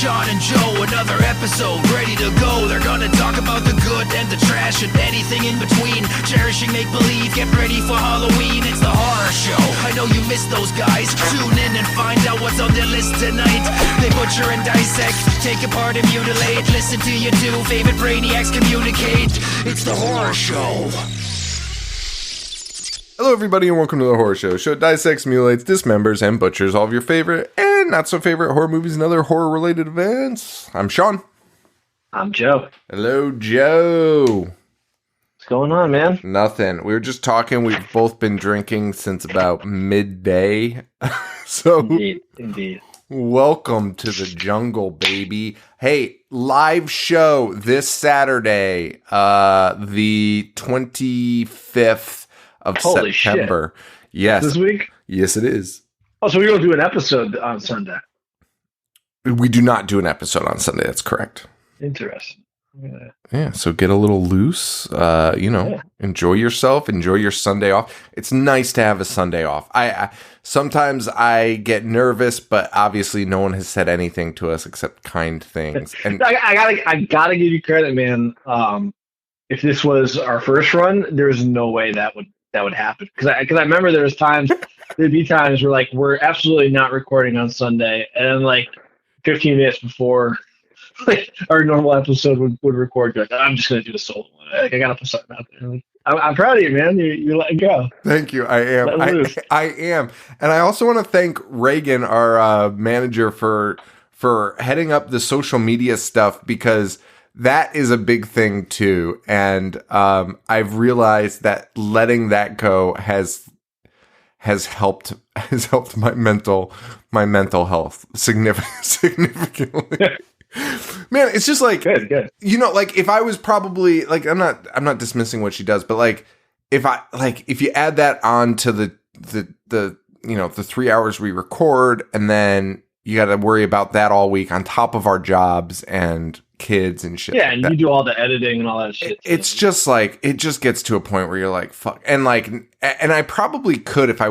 Sean and Joe, another episode ready to go. They're gonna talk about the good and the trash and anything in between. Cherishing make-believe, get ready for Halloween. It's the horror show. I know you missed those guys. Tune in and find out what's on their list tonight. They butcher and dissect, take apart and mutilate. Listen to your two favorite brainiacs communicate. It's the horror show. Hello everybody and welcome to the Horror Show. Show dissects, mutilates, dismembers, and butchers all of your favorite and not so favorite horror movies and other horror related events. I'm Sean. I'm Joe. Hello, Joe. What's going on, man? Nothing. We were just talking. We've both been drinking since about midday. So Indeed. Welcome to the jungle, baby. Hey, live show this Saturday, the 25th of Holy September. Shit. Yes. This week? Yes, it is. Oh, so we're going to do an episode on Sunday. We do not do an episode on Sunday. That's correct. Interesting. Yeah, so get a little loose, enjoy yourself, enjoy your Sunday off. It's nice to have a Sunday off. I sometimes I get nervous, but obviously no one has said anything to us except kind things. And I gotta give you credit, man. If this was our first run, there's no way that would happen. Because I remember there'd be times where we're absolutely not recording on Sunday, and then 15 minutes before our normal episode would record, you're like, I'm just going to do the solo one. I got to put something out there. I'm proud of you, man. You let it go. Thank you. I am. I am. And I also want to thank Reagan, our manager, for heading up the social media stuff, because that is a big thing too. And I've realized that letting that go has helped my mental health significantly. Man, it's just good. If I was probably I'm not dismissing what she does, but if you add that on to the 3 hours we record, and then you got to worry about that all week on top of our jobs and kids and shit. Yeah, and you do all the editing and all that shit. It's just it just gets to a point where you're like, fuck. And and I probably could if I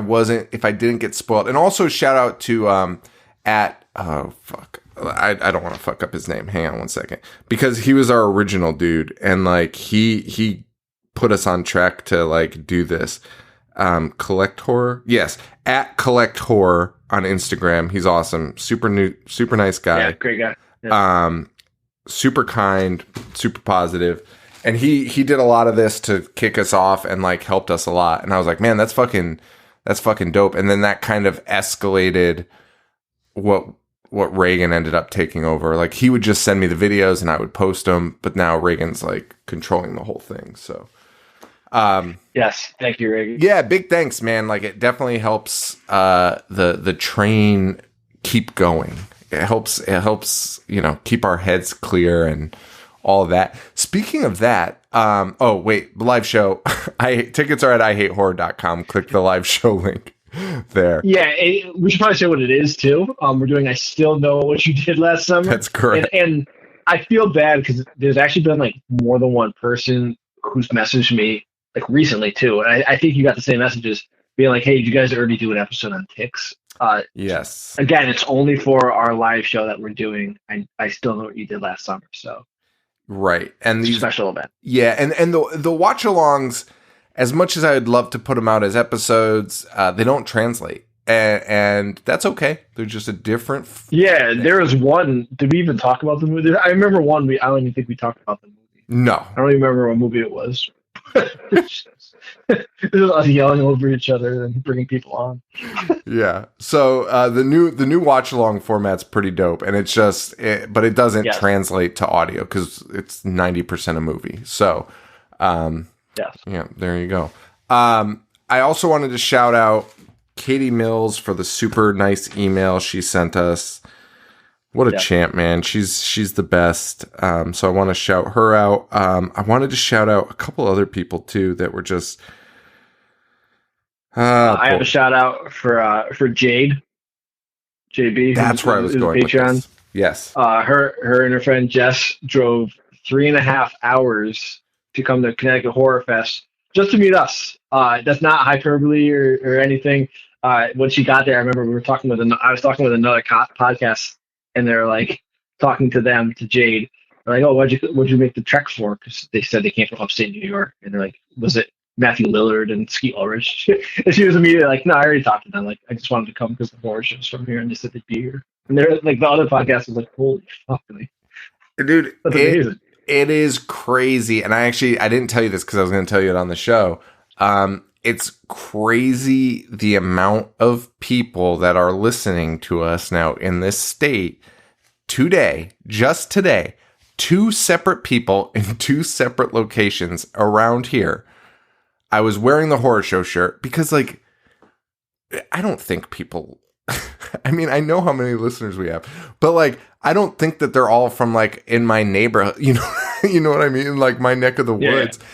didn't get spoiled. And also shout out to I don't want to fuck up his name. Hang on one second. Because he was our original dude, and he put us on track to do this. Collect Horror. Yes, at Collect Horror on Instagram. He's awesome. Super nice guy. Yeah, great guy. Yeah. Super kind, super positive. And he did a lot of this to kick us off and helped us a lot. And I was like, man, that's fucking dope. And then that kind of escalated what Reagan ended up taking over. He would just send me the videos and I would post them, but now Reagan's controlling the whole thing. So, yes, thank you, Reagan. Yeah, big thanks, man. It definitely helps the train keep going. It helps keep our heads clear and all of that. Speaking of that, the live show. Tickets are at IHateHorror.com. Click the live show link there. Yeah, we should probably say what it is too. We're doing I Still Know What You Did Last Summer. That's correct. And I feel bad because there's actually been more than one person who's messaged me recently too. And I think you got the same messages being hey, did you guys already do an episode on ticks? Yes. Again, it's only for our live show that we're doing. I Still Know What You Did Last Summer. So right, and these special event. Yeah, and the watch alongs, as much as I would love to put them out as episodes, they don't translate, and that's okay. They're just a different. Yeah, there was one. Did we even talk about the movie? I remember one. I don't even think we talked about the movie. No, I don't even remember what movie it was. It was us yelling over each other and bringing people on. Yeah. So the new watch along format's pretty dope, and it's just, but it doesn't translate to audio because it's 90% a movie. So, yes. Yeah, there you go. I also wanted to shout out Katie Mills for the super nice email she sent us. What a champ, man. She's the best. So I want to shout her out. I wanted to shout out a couple other people too that were just I have a shout out for Jade. JB. That's where I was going with this. Yes. Her and her friend Jess drove 3.5 hours to come to Connecticut Horror Fest just to meet us. That's not hyperbole or anything. When she got there, I remember I was talking with another podcast, and they're like, talking to them, to Jade. They're like, oh, what'd you make the trek for? Because they said they came from upstate New York, and they're like, was it Matthew Lillard and Skeet Ulrich? And she was immediately like, no, I already talked to them. Like, I just wanted to come because the horror show's from here, and they said they'd be here. And they're like, the other podcast was like, holy fuck, dude, that's amazing. It is crazy, and I didn't tell you this because I was going to tell you it on the show. It's crazy the amount of people that are listening to us now in this state today, just today. 2 separate people in 2 separate locations around here. I was wearing the horror show shirt because, like, I don't think people, I mean, I know how many listeners we have, but, like, I don't think that they're all from, like, in my neighborhood, you know what I mean? Like, my neck of the woods. Yeah.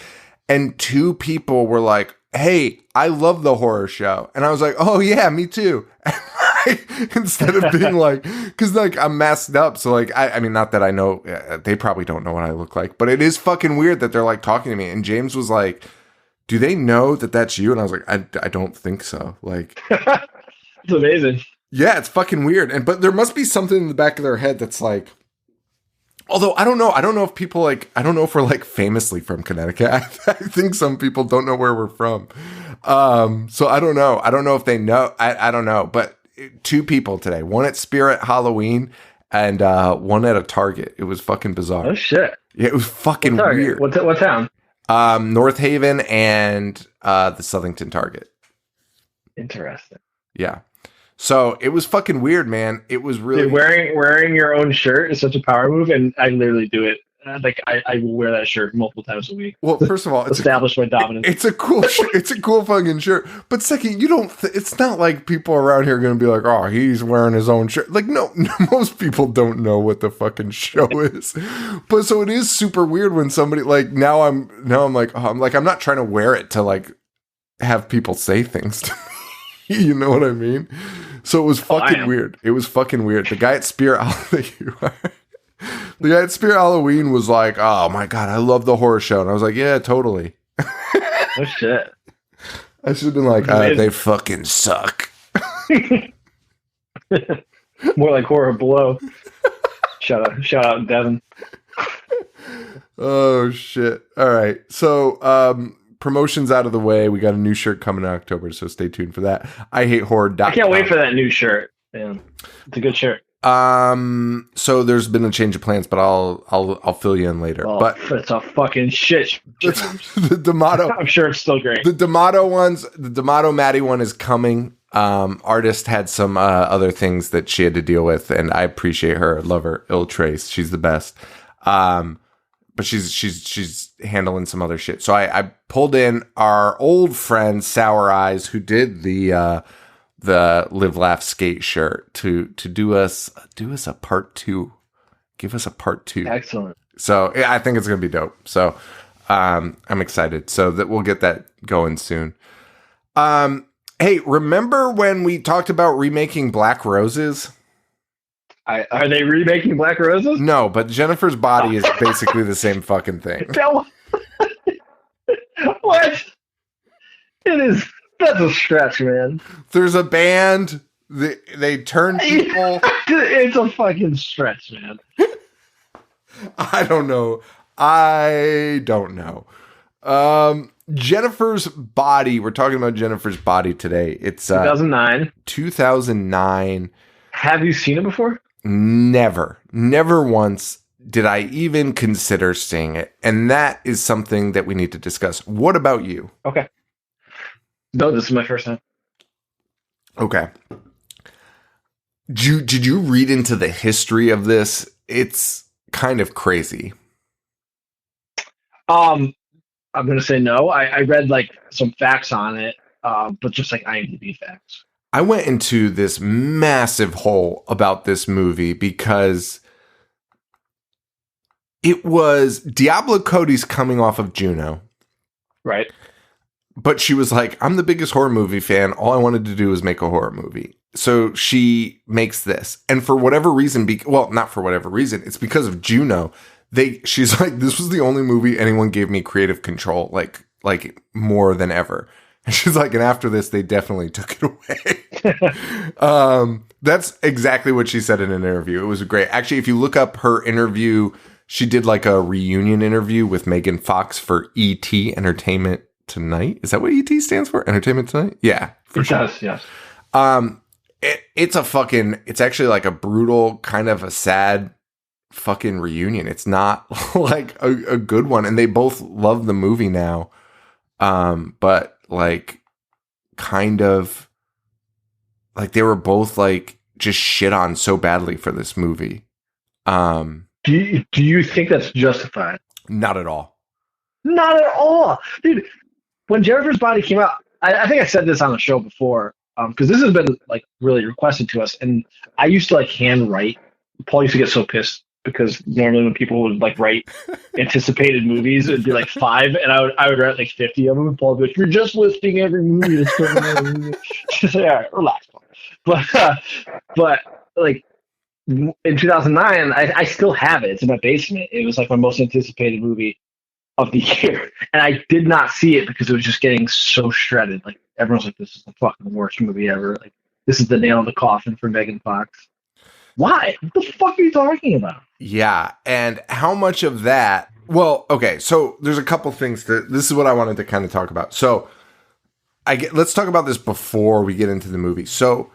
And 2 people were like, hey, I love the horror show. And I was like, oh, yeah, me too. Instead of being like, because like I'm messed up. So like, I mean, not that I know, they probably don't know what I look like, but it is fucking weird that they're like talking to me. And James was like, do they know that that's you? And I was like, I don't think so. Like, it's amazing. Yeah, it's fucking weird. But there must be something in the back of their head that's like, although I don't know if people like, I don't know if we're like famously from Connecticut. I think some people don't know where we're from. So I don't know. I don't know if they know. I don't know. But 2 people today, one at Spirit Halloween and one at a Target. It was fucking bizarre. Oh shit. Yeah, it was fucking weird. What town? North Haven and the Southington Target. Interesting. Yeah. So it was fucking weird, man. It was really dude, wearing your own shirt is such a power move, and I literally do it. Like I will wear that shirt multiple times a week. Well, first of all, it's establish my dominance. It's a cool shirt. It's a cool fucking shirt. But second, you don't. It's not like people around here are going to be like, "Oh, he's wearing his own shirt." Like, no, most people don't know what the fucking show is. But so it is super weird when somebody like now I'm like, oh, I'm not trying to wear it to like have people say things to me. You know what I mean? So it was fucking weird. It was fucking weird. The guy at Spirit. The guy at Spirit Halloween was like, oh my God, I love the horror show. And I was like, yeah, totally. Oh shit. I should have been like, they fucking suck. More like horror below. Shout out Devin. Oh shit. All right. So promotion's out of the way. We got a new shirt coming in October, so stay tuned for that. I hate horror. I can't wait for that new shirt. Man. It's a good shirt. So there's been a change of plans, but I'll fill you in later. Oh, but it's a fucking shit. The D'Amato. I'm sure it's still great. The D'Amato Maddie one is coming. Artist had some other things that she had to deal with, and I appreciate her. Love her. Ill Trace. She's the best. But she's handling some other shit. So I pulled in our old friend Sour Eyes, who did the Live Laugh Skate shirt to do us a part 2. Give us a part 2. Excellent. So I think it's gonna be dope. So I'm excited. So that we'll get that going soon. Hey, remember when we talked about remaking Black Roses? Are they remaking Black Roses? No, but Jennifer's Body is basically the same fucking thing. What? It is. That's a stretch, man. There's a band. They turn people. It's a fucking stretch, man. I don't know. Jennifer's Body. We're talking about Jennifer's Body today. It's 2009. 2009. Have you seen it before? Never once did I even consider seeing it. And that is something that we need to discuss. What about you? Okay. No, this is my first time. Okay. Did you read into the history of this? It's kind of crazy. I'm going to say no. I read like some facts on it, but just like IMDb facts. I went into this massive hole about this movie because it was Diablo Cody's coming off of Juno. Right. But she was like, I'm the biggest horror movie fan. All I wanted to do was make a horror movie. So she makes this. And for whatever reason, not for whatever reason, it's because of Juno. She's like, this was the only movie anyone gave me creative control, like more than ever. And she's like, and after this, they definitely took it away. That's exactly what she said in an interview. It was great. Actually, if you look up her interview, she did like a reunion interview with Megan Fox for ET, Entertainment Tonight. Is that what ET stands for? Entertainment Tonight? Yeah. It does, yes. It's actually like a brutal, kind of a sad fucking reunion. It's not like a good one. And they both love the movie now. But like kind of like they were both like just shit on so badly for this movie. Do you think that's justified? Not at all. Not at all. Dude, when Jennifer's Body came out, I think I said this on the show before, because this has been like really requested to us, and I used to like hand write. Paul used to get so pissed because normally when people would like write anticipated movies, it'd be like 5, and I would write like 50 of them, and Paul would be like, "You're just listing every movie that's coming out." Just like, all right, relax, Paul. But like in 2009, I still have it. It's in my basement. It was like my most anticipated movie of the year, and I did not see it because it was just getting so shredded. Like everyone's like, "This is the fucking worst movie ever." Like this is the nail in the coffin for Megan Fox. Why? What the fuck are you talking about? Yeah, and how much of that? Well, okay, so there's a couple things this is what I wanted to kind of talk about. So let's talk about this before we get into the movie. So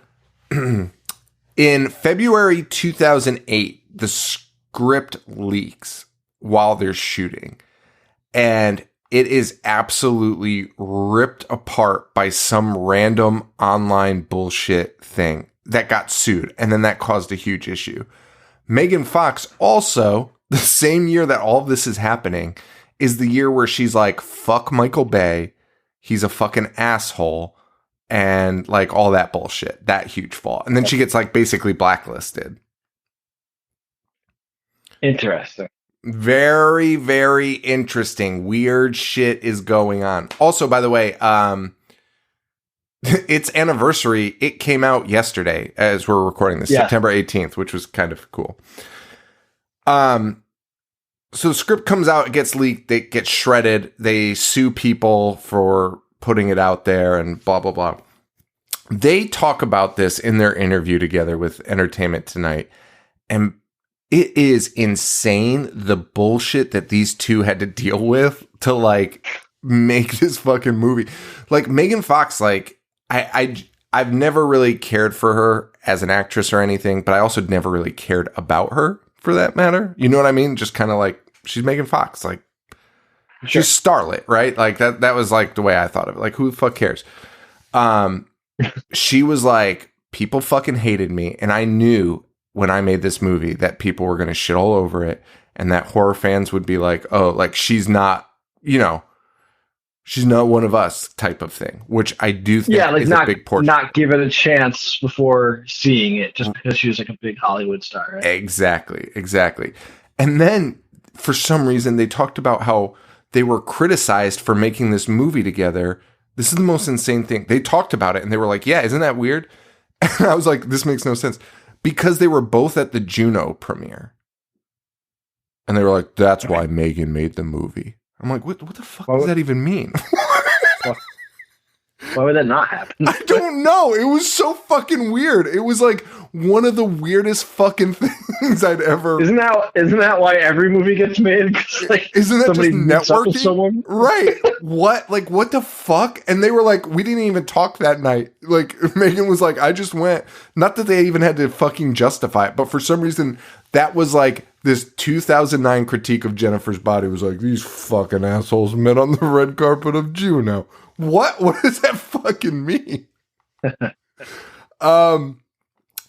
in February 2008, the script leaks while they're shooting, and it is absolutely ripped apart by some random online bullshit thing that got sued, and then that caused a huge issue. Megan Fox also, the same year that all of this is happening, is the year where she's like, fuck Michael Bay, he's a fucking asshole, and like all that bullshit, that huge fall. And then she gets like basically blacklisted. Interesting. Very, very interesting. Weird shit is going on. Also, by the way, its anniversary, it came out yesterday as we're recording this, September 18th, which was kind of cool. So the script comes out, it gets leaked, it gets shredded, they sue people for putting it out there and blah, blah, blah. They talk about this in their interview together with Entertainment Tonight, and it is insane the bullshit that these two had to deal with to like make this fucking movie. Like Megan Fox, like I've never really cared for her as an actress or anything, but I also never really cared about her for that matter. You know what I mean? Just kind of like, she's Megan Fox, like she's starlet, right? Like that was like the way I thought of it. Like who the fuck cares? She was like, people fucking hated me, and I knew when I made this movie that people were going to shit all over it, and that horror fans would be like, oh, like she's not, you know, she's not one of us type of thing, which I do think like is not, a big portion. Not give it a chance before seeing it just because she was like a big Hollywood star, right? Exactly. And then for some reason they talked about how they were criticized for making this movie together. This is the most insane thing. They talked about it and they were like, yeah, isn't that weird? And I was like, this makes no sense. Because they were both at the Juno premiere. And they were like, that's why Megan made the movie. I'm like, what the fuck does that even mean? Why would that not happen? I don't know. It was so fucking weird. It was like one of the weirdest fucking things I'd ever. Isn't that why every movie gets made? Like, isn't that just networking? Someone? Right. What? Like, what the fuck? And they were like, we didn't even talk that night. Like, Megan was like, I just went. Not that they even had to fucking justify it, but for some reason, that was like this 2009 critique of Jennifer's Body was like, these fucking assholes met on the red carpet of Juno. What does that fucking mean?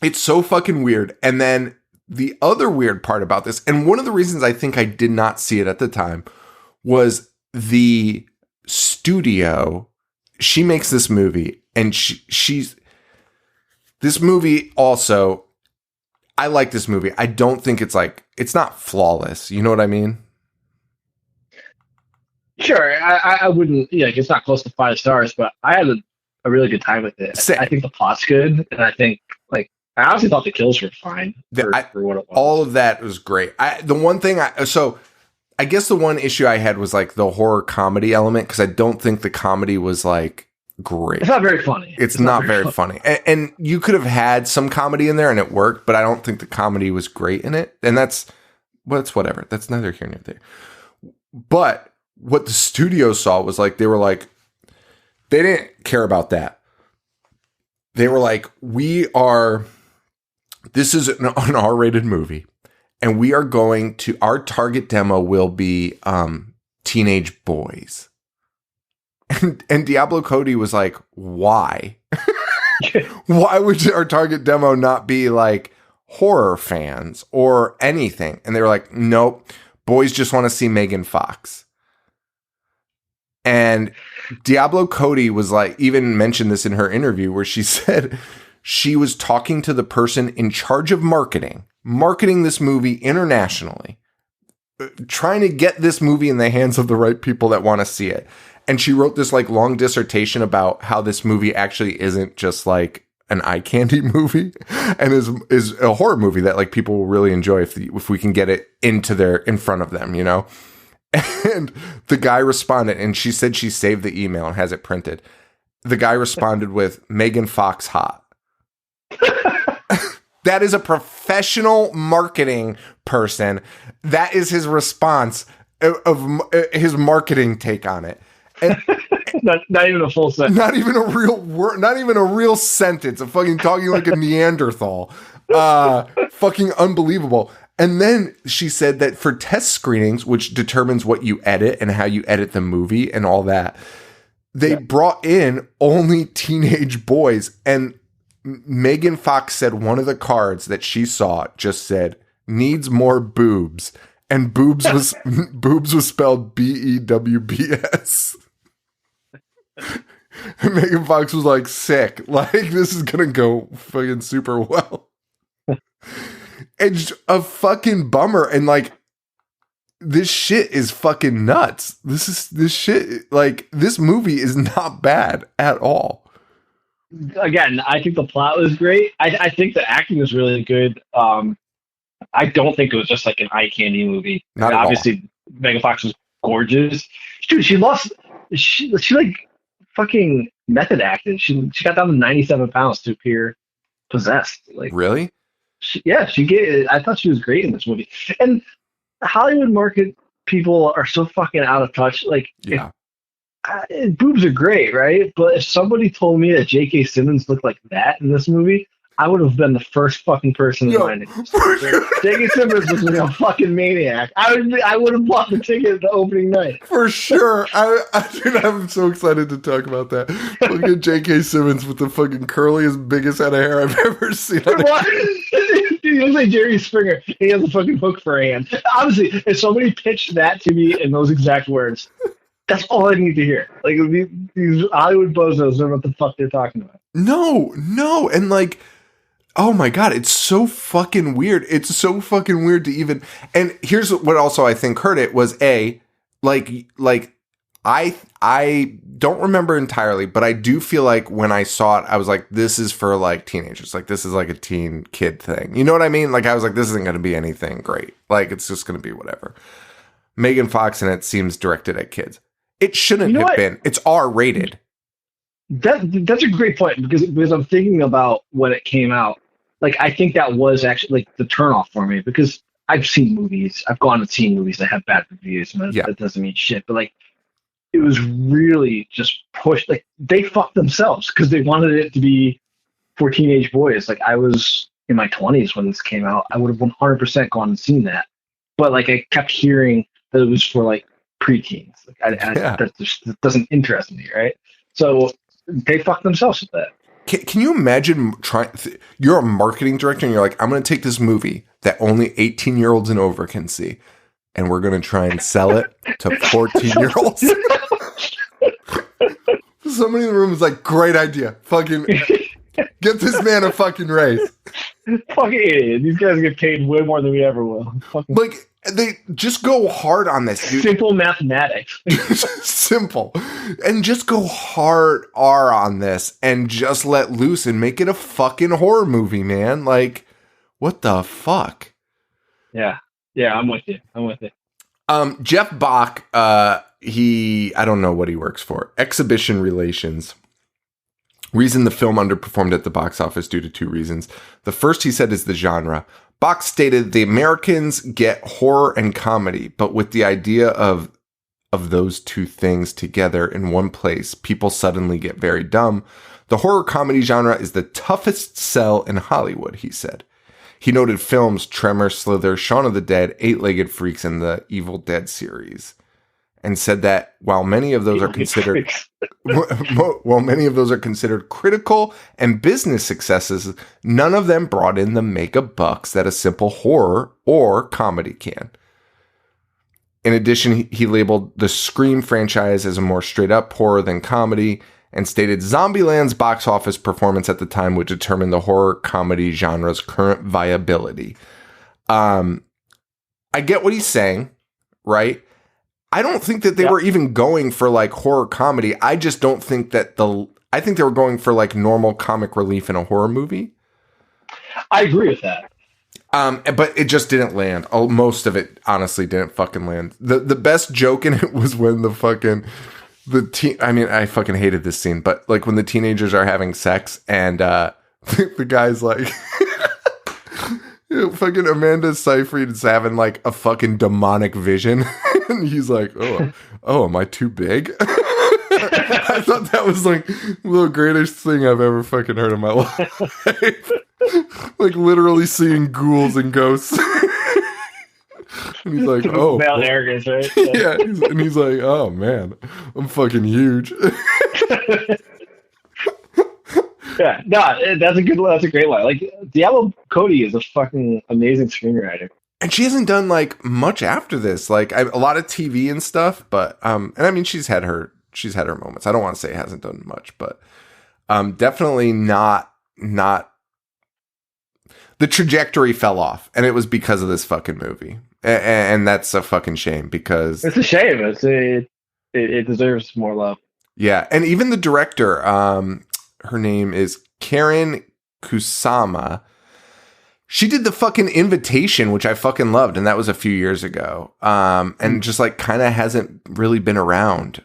It's so fucking weird. And then the other weird part about this, and one of the reasons I think I did not see it at the time, was the studio. She makes this movie, and she's this movie also. I like this movie. I don't think it's not flawless. You know what I mean? Sure, I wouldn't. Yeah, it's not close to 5 stars, but I had a really good time with it. I think the plot's good, and I think I honestly thought the kills were fine for what it was. All of that was great. The one thing I guess the one issue I had was like the horror comedy element, because I don't think the comedy was like great. It's not very funny. It's not very funny. And you could have had some comedy in there and it worked, but I don't think the comedy was great in it. And that's whatever. That's neither here nor there. But what the studio saw was like, they didn't care about that. They were like, this is an R-rated movie, and we are going to, our target demo will be teenage boys. And Diablo Cody was like, why? Why would our target demo not be like horror fans or anything? And they were like, nope, boys just want to see Megan Fox. And Diablo Cody was like, even mentioned this in her interview where she said she was talking to the person in charge of marketing this movie internationally, trying to get this movie in the hands of the right people that want to see it. And she wrote this like long dissertation about how this movie actually isn't just like an eye candy movie and is a horror movie that like people will really enjoy if we can get it in front of them, you know? And the guy responded, and she said she saved the email and has it printed. The guy responded with, Megan Fox hot. That is a professional marketing person. That is his response of his marketing take on it. And, not even a full sentence. Not even a real word. Not even a real sentence. I'm fucking talking like a Neanderthal. Fucking unbelievable. And then she said that for test screenings, which determines what you edit and how you edit the movie and all that, they brought in only teenage boys. And Megan Fox said one of the cards that she saw just said, needs more boobs. And boobs was spelled BEWBS. And Megan Fox was like, sick. Like, this is going to go fucking super well. It's a fucking bummer. And like, this shit is fucking nuts. This shit, like, this movie is not bad at all. Again, I think the plot was great. I think the acting was really good. I don't think it was just like an eye candy movie. Not obviously, Megan Fox was gorgeous. Dude, she like fucking method acted. She got down to 97 pounds to appear possessed. Like, really? I thought she was great in this movie. And Hollywood market people are so fucking out of touch. Like, boobs are great, right? But if somebody told me that J.K. Simmons looked like that in this movie, I would have been the first fucking person in mind. J.K. Simmons was like a fucking maniac. I would have bought the ticket the opening night. For sure. I'm so excited to talk about that. Look at J.K. Simmons with the fucking curliest, biggest head of hair I've ever seen. He looks like Jerry Springer. He has a fucking hook for a hand. Honestly, if somebody pitched that to me in those exact words, that's all I need to hear. Like, these Hollywood bozos know what the fuck they're talking about. No. And like, oh my God, it's so fucking weird. It's so fucking weird to even, and here's what also I think hurt it was I don't remember entirely, but I do feel like when I saw it, I was like, this is for like teenagers. Like, this is like a teen kid thing. You know what I mean? Like, I was like, this isn't going to be anything great. Like, it's just going to be whatever. Megan Fox in it seems directed at kids. It shouldn't have been. It's R-rated. That's a great point because I'm thinking about when it came out. Like, I think that was actually like the turnoff for me because I've seen movies. I've gone and seen movies that have bad reviews. And that doesn't mean shit. But like, it was really just pushed. Like, they fucked themselves because they wanted it to be for teenage boys. Like, I was in my 20s when this came out. I would have 100% gone and seen that. But like, I kept hearing that it was for like preteens. Like, that doesn't interest me, right? So they fucked themselves with that. Can you imagine you're a marketing director and you're like, I'm going to take this movie that only 18-year-olds and over can see, and we're going to try and sell it to 14-year-olds. Somebody in the room is like, great idea. Fucking get this man a fucking raise. Fucking idiot. These guys get paid way more than we ever will. Fucking like, they just go hard on this, dude. Simple mathematics. Simple. And just go hard R on this and just let loose and make it a fucking horror movie, man. Like, what the fuck? Yeah. Yeah, I'm with you. Jeff Bach, I don't know what he works for. Exhibition Relations. reason the film underperformed at the box office due to two reasons. The first, he said, is the genre. Box stated the Americans get horror and comedy, but with the idea of those two things together in one place, people suddenly get very dumb. The horror comedy genre is the toughest sell in Hollywood, he said. He noted films Tremor, Slither, Shaun of the Dead, Eight-Legged Freaks, and the Evil Dead series, and said that while many of those are considered critical and business successes, none of them brought in the mega bucks that a simple horror or comedy can. In addition, he labeled the Scream franchise as a more straight-up horror than comedy, and stated Zombieland's box office performance at the time would determine the horror comedy genre's current viability. I get what he's saying, right? I don't think that they were even going for like horror comedy. I just don't think that I think they were going for like normal comic relief in a horror movie. I agree with that. But it just didn't land. Most of it honestly didn't fucking land. The best joke in it was when I fucking hated this scene, but like when the teenagers are having sex and the guy's like fucking Amanda Seyfried is having like a fucking demonic vision and he's like, oh, am I too big? I thought that was like the greatest thing I've ever fucking heard in my life. Like literally seeing ghouls and ghosts. And he's like, oh. Male arrogance, right? Yeah. And he's like, oh man, I'm fucking huge. Yeah, no, that's a great line. Like, Diablo Cody is a fucking amazing screenwriter. And she hasn't done like much after this, like a lot of TV and stuff, but, and I mean, she's had her moments. I don't want to say hasn't done much, but, definitely not, the trajectory fell off, and it was because of this fucking movie. And that's a fucking shame because it's a shame. It deserves more love. Yeah. And even the director, her name is Karen Kusama. She did the fucking Invitation, which I fucking loved. And that was a few years ago. And just like kind of hasn't really been around,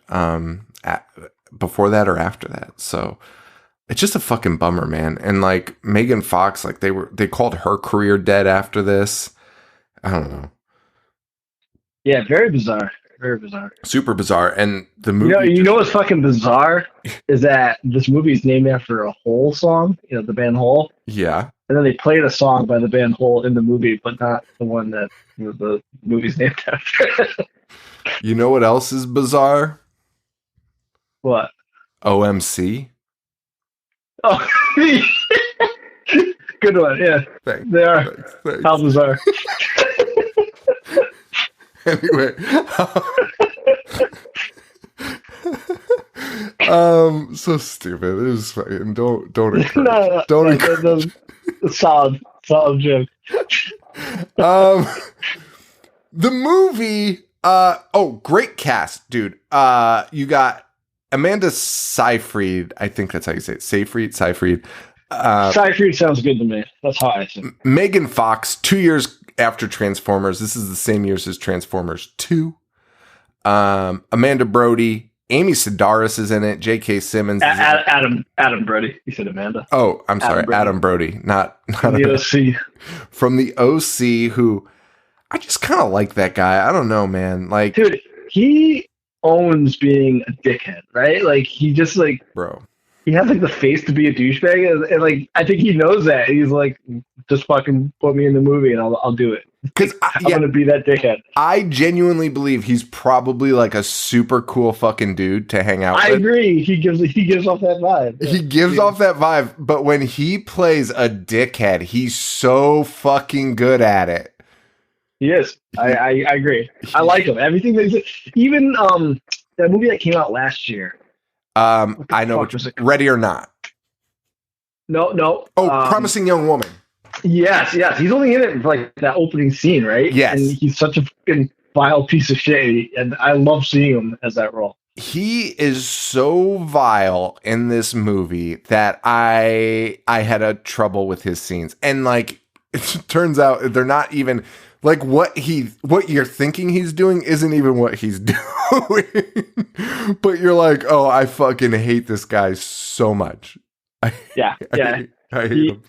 before that or after that. So it's just a fucking bummer, man. And like Megan Fox, like they called her career dead after this. I don't know. Yeah, very bizarre. Very bizarre. Super bizarre. And the movie... You know what's fucking bizarre? Is that this movie is named after a Hole song, the band Hole. Yeah. And then they played a song by the band Hole in the movie, but not the one that the movie's named after. You know what else is bizarre? What? OMC. Oh, good one. Yeah. Thanks. They are. Thanks. How bizarre. Anyway, so stupid. It was fucking don't encourage. Don't encourage. Solid joke. The movie. Great cast, dude. You got Amanda Seyfried. I think that's how you say it. Seyfried. Seyfried sounds good to me. That's how I say it. Megan Fox. 2 years after Transformers. This is the same years as Transformers 2. Amanda Brody, Amy Sedaris is in it. J.K. Simmons. Adam Brody. You said Amanda. Oh, I'm sorry. Adam Brody. Not from the OC. From the OC, who I just kind of like that guy. I don't know, man. Like, dude, he owns being a dickhead, right? Like, he just like, bro. He has like the face to be a douchebag, and like I think he knows that. He's like, just fucking put me in the movie, and I'll do it. Because I'm gonna be that dickhead. I genuinely believe he's probably like a super cool fucking dude to hang out with. I agree. He gives off that vibe. He gives off that vibe, but when he plays a dickhead, he's so fucking good at it. He is. I agree. I like him. Everything they say. Even that movie that came out last year. I know. Ready or Not. No. Oh, Promising Young Woman. Yes. He's only in it for like that opening scene, right? Yes. And he's such a fucking vile piece of shit, and I love seeing him as that role. He is so vile in this movie that I had a trouble with his scenes, and like it turns out they're not even like what you're thinking he's doing isn't even what he's doing. But you're like, oh, I fucking hate this guy so much. Yeah, yeah. I hate him.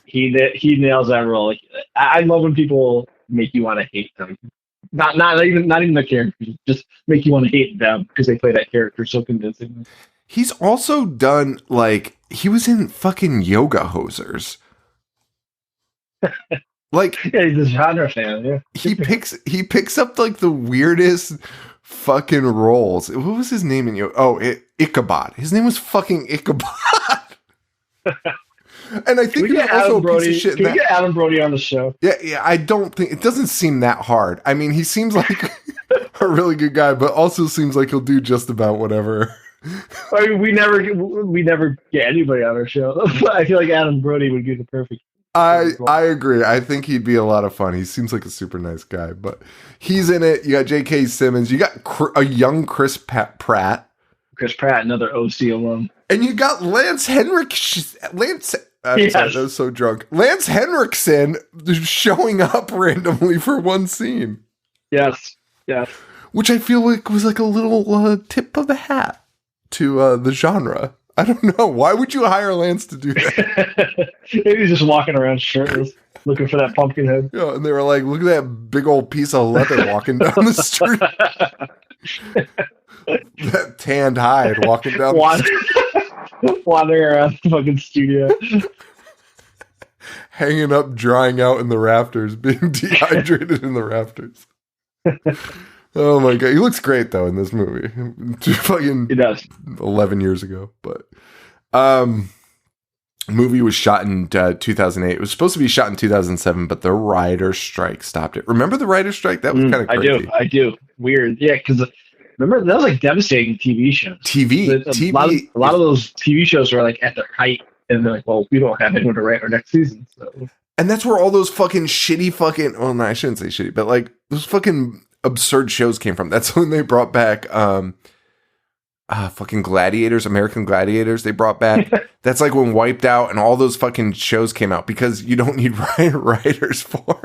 He nails that role. Like, I love when people make you want to hate them. Not even the characters, just make you want to hate them because they play that character so convincingly. He's also done, like, he was in fucking Yoga Hosers. Like, yeah, he's a genre fan. Yeah, he picks up like the weirdest fucking roles. What was his name in Yoga? Oh, Ichabod. His name was fucking Ichabod. And I think he's also a piece of shit. Can we get Adam Brody on the show? Yeah. I don't think it doesn't seem that hard. I mean, he seems like a really good guy, but also seems like he'll do just about whatever. I mean, we never get anybody on our show. But I feel like Adam Brody would be the perfect. I agree. I think he'd be a lot of fun. He seems like a super nice guy, but he's in it. You got J.K. Simmons. You got a young Chris Pratt. Chris Pratt, another OC alum. And you got Lance Henriksen. Sorry, I was so drunk. Lance Henriksen showing up randomly for one scene. Yes. Which I feel like was like a little tip of the hat to the genre. I don't know. Why would you hire Lance to do that? Maybe he's just walking around shirtless, looking for that pumpkin head. Yeah, and they were like, look at that big old piece of leather walking down the street. That tanned hide walking down the street. Wandering around the fucking studio. Hanging up, drying out in the rafters, being dehydrated in the rafters. Oh my god, he looks great though in this movie. Fucking, he does. 11 years ago, but movie was shot in 2008. It was supposed to be shot in 2007, but the writer's strike stopped it. Remember the writer's strike? That was kind of crazy. I do. Weird, yeah. Because remember that was like devastating TV shows. TV. A lot of those TV shows were like at their height, and they're like, well, we don't have anyone to write our next season, so. And that's where all those fucking shitty fucking. Well, no, I shouldn't say shitty, but like those fucking absurd shows came from. That's when they brought back fucking Gladiators, American Gladiators. They brought back. That's like when Wiped Out and all those fucking shows came out because you don't need writers for.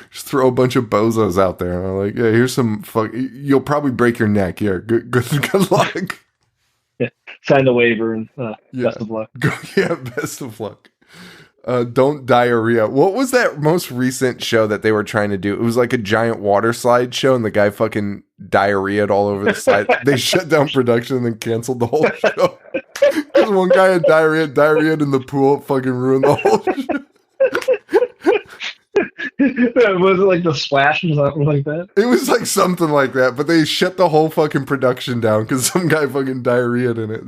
Just throw a bunch of bozos out there and I'm like, yeah, here's some fuck. You'll probably break your neck. Here, good luck. Yeah, sign the waiver and best of luck. Best of luck. Don't diarrhea. What was that most recent show that they were trying to do? It was like a giant water slide show, and the guy fucking diarrheaed all over the side. They shut down production and then canceled the whole show. Because one guy had diarrhea in the pool, it fucking ruined the whole show. Was it like the Splash or something like that? It was like something like that, but they shut the whole fucking production down because some guy fucking diarrheaed in it.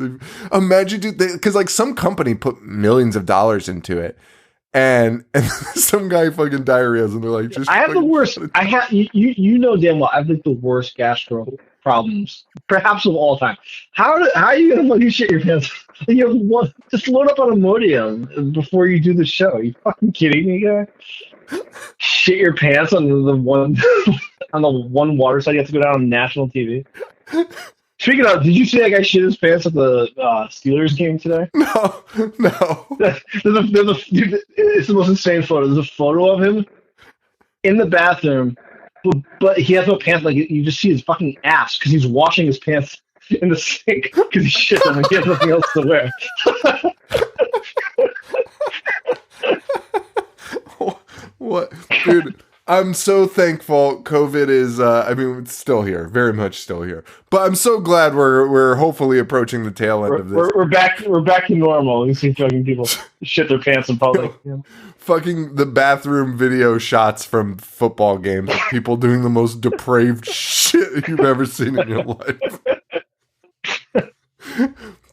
Imagine, dude, because like some company put millions of dollars into it, and some guy fucking diarrheas, and they're like, just. I have the worst. I have you know damn well. I have like the worst gastro problems, perhaps of all time. How are you gonna fucking shit your pants? You have just load up on Imodium before you do the show. Are you fucking kidding me, guy? Shit your pants on the one water slide you have to go down on national TV. Speaking of, did you see that guy shit his pants at the Steelers game today? No. It's the most insane photo. There's a photo of him in the bathroom, but he has no pants. Like you just see his fucking ass because he's washing his pants in the sink because he shit them and he has nothing else to wear. What, dude? I'm so thankful COVID is. It's still here, very much still here. But I'm so glad we're hopefully approaching the tail end of this. We're back to normal. You see fucking people shit their pants in public. Yeah. Fucking the bathroom video shots from football games of people doing the most depraved shit you've ever seen in your life.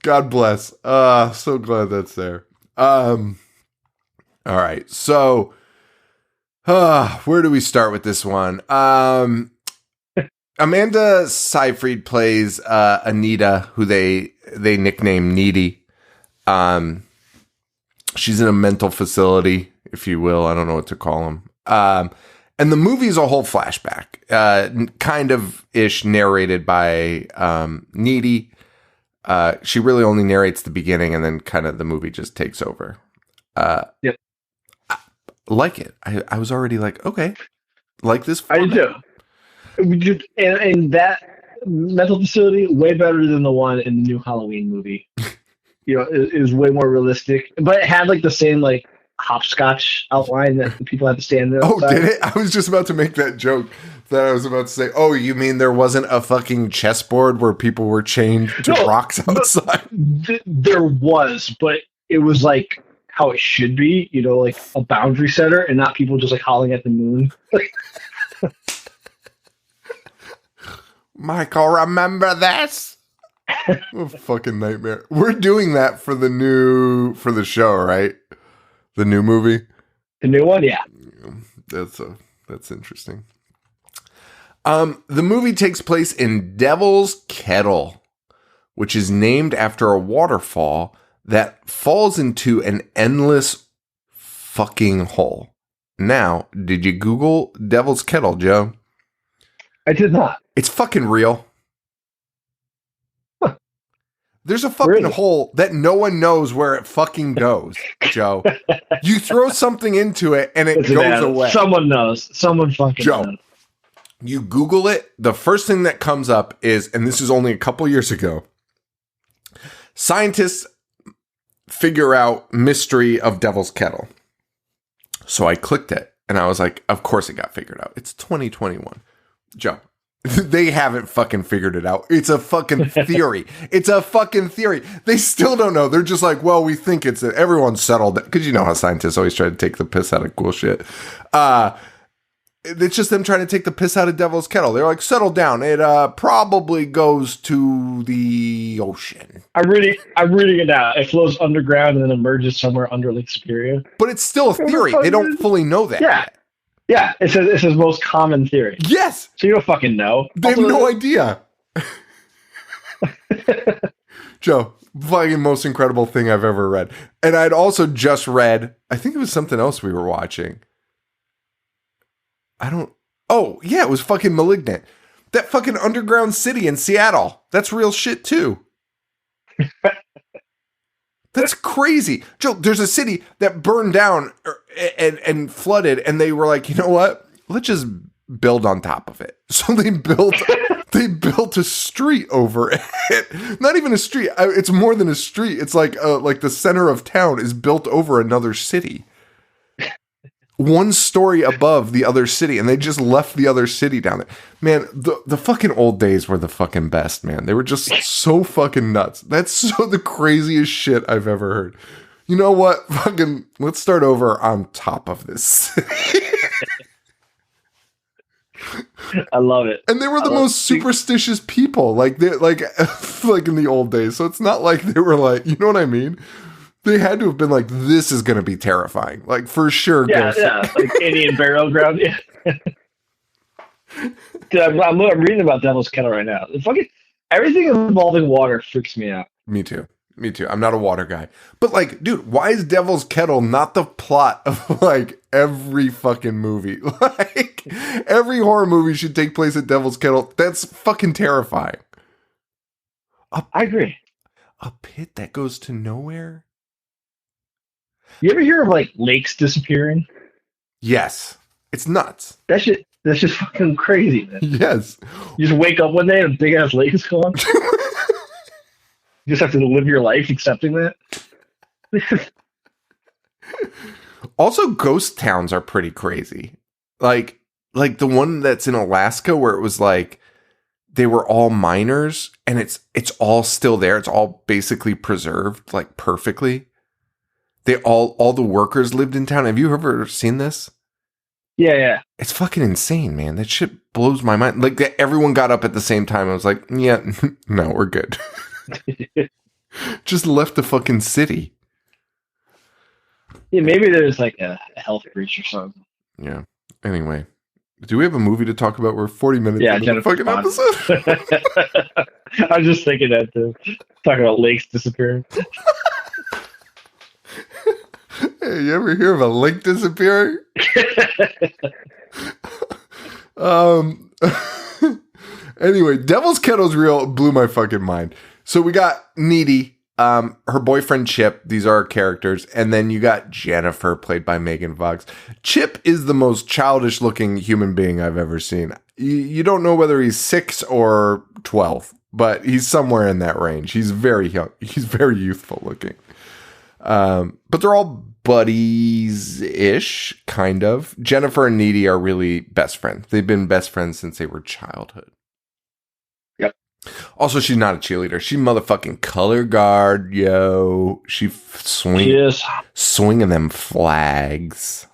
God bless. So glad that's there. All right, so. Where do we start with this one? Amanda Seyfried plays Anita, who they nickname Needy. She's in a mental facility, if you will. I don't know what to call them. And the movie is a whole flashback, kind of ish narrated by Needy. She really only narrates the beginning, and then kind of the movie just takes over. Yep. Like it. I was already like, okay, like this format. I do. And that mental facility way better than the one in the new Halloween movie. it was way more realistic, but it had like the same like hopscotch outline that the people had to stand there. Oh, did it? I was just about to make that joke that I was about to say, oh, you mean there wasn't a fucking chessboard where people were chained to rocks outside? There was, but it was like how it should be, like a boundary setter and not people just like howling at the moon. Michael, remember this? What a fucking nightmare. We're doing that for the show, right? The new movie? The new one, yeah. That's interesting. The movie takes place in Devil's Kettle, which is named after a waterfall that falls into an endless fucking hole. Now, did you Google Devil's Kettle, Joe? I did not. It's fucking real. Huh. There's a fucking hole that no one knows where it fucking goes, Joe. You throw something into it and it goes away. Someone knows. Someone fucking knows. You Google it, the first thing that comes up is, and this is only a couple years ago, scientists figure out mystery of Devil's Kettle. So I clicked it and I was like, of course it got figured out. It's 2021. Joe, they haven't fucking figured it out. It's a fucking theory. It's a fucking theory. They still don't know. They're just like, well, we think it's it. Everyone's settled. Because you know how scientists always try to take the piss out of cool shit. It's just them trying to take the piss out of Devil's Kettle. They're like, settle down. It probably goes to the ocean. I'm reading it now. It flows underground and then emerges somewhere under Lake Superior. But it's still a theory. They don't fully know that yet. Yeah, it says most common theory. Yes. So you don't fucking know. They have no idea. Joe, fucking most incredible thing I've ever read. And I'd also just read, I think it was something else we were watching. Oh, yeah, it was fucking Malignant. That fucking underground city in Seattle. That's real shit, too. That's crazy. Joe, there's a city that burned down and flooded, and they were like, you know what? Let's just build on top of it. So they built a street over it. Not even a street. It's more than a street. It's like the center of town is built over another city. One story above the other city, and they just left the other city down there. Man, the fucking old days were the fucking best, man. They were just so fucking nuts. That's so the craziest shit I've ever heard. You know what? Fucking, let's start over on top of this. I love it. And they were the most superstitious people, like in the old days. So it's not like they were like, you know what I mean? They had to have been like, this is going to be terrifying. Like, for sure. Yeah. Like Indian burial ground. Yeah. Dude, I'm reading about Devil's Kettle right now. Everything involving water freaks me out. Me too. I'm not a water guy. But, like, dude, why is Devil's Kettle not the plot of, like, every fucking movie? Like, every horror movie should take place at Devil's Kettle. That's fucking terrifying. I agree. A pit that goes to nowhere? You ever hear of like lakes disappearing? Yes. It's nuts. That's just fucking crazy, man. Yes. You just wake up one day and a big ass lake is gone. You just have to live your life accepting that. Also, ghost towns are pretty crazy. Like the one that's in Alaska where it was like they were all miners and it's all still there. It's all basically preserved like perfectly. They all the workers lived in town. Have you ever seen this? Yeah. It's fucking insane, man. That shit blows my mind. Like everyone got up at the same time. I was like, yeah, no, we're good. Just left the fucking city. Yeah, maybe there's like a health breach or something. Yeah. Anyway, do we have a movie to talk about? We're 40 minutes into the fucking episode. I was just thinking that too. Talking about lakes disappearing. Hey, you ever hear of a lake disappearing? Anyway, Devil's Kettle's real blew my fucking mind. So we got Needy, her boyfriend Chip. These are our characters. And then you got Jennifer, played by Megan Fox. Chip is the most childish looking human being I've ever seen. You don't know whether he's 6 or 12. but he's somewhere in that range. He's very young. He's very youthful looking. But they're all buddies-ish, kind of. Jennifer and Needy are really best friends. They've been best friends since they were childhood. Yep. Also, she's not a cheerleader. She motherfucking color guard, yo. She swinging them flags.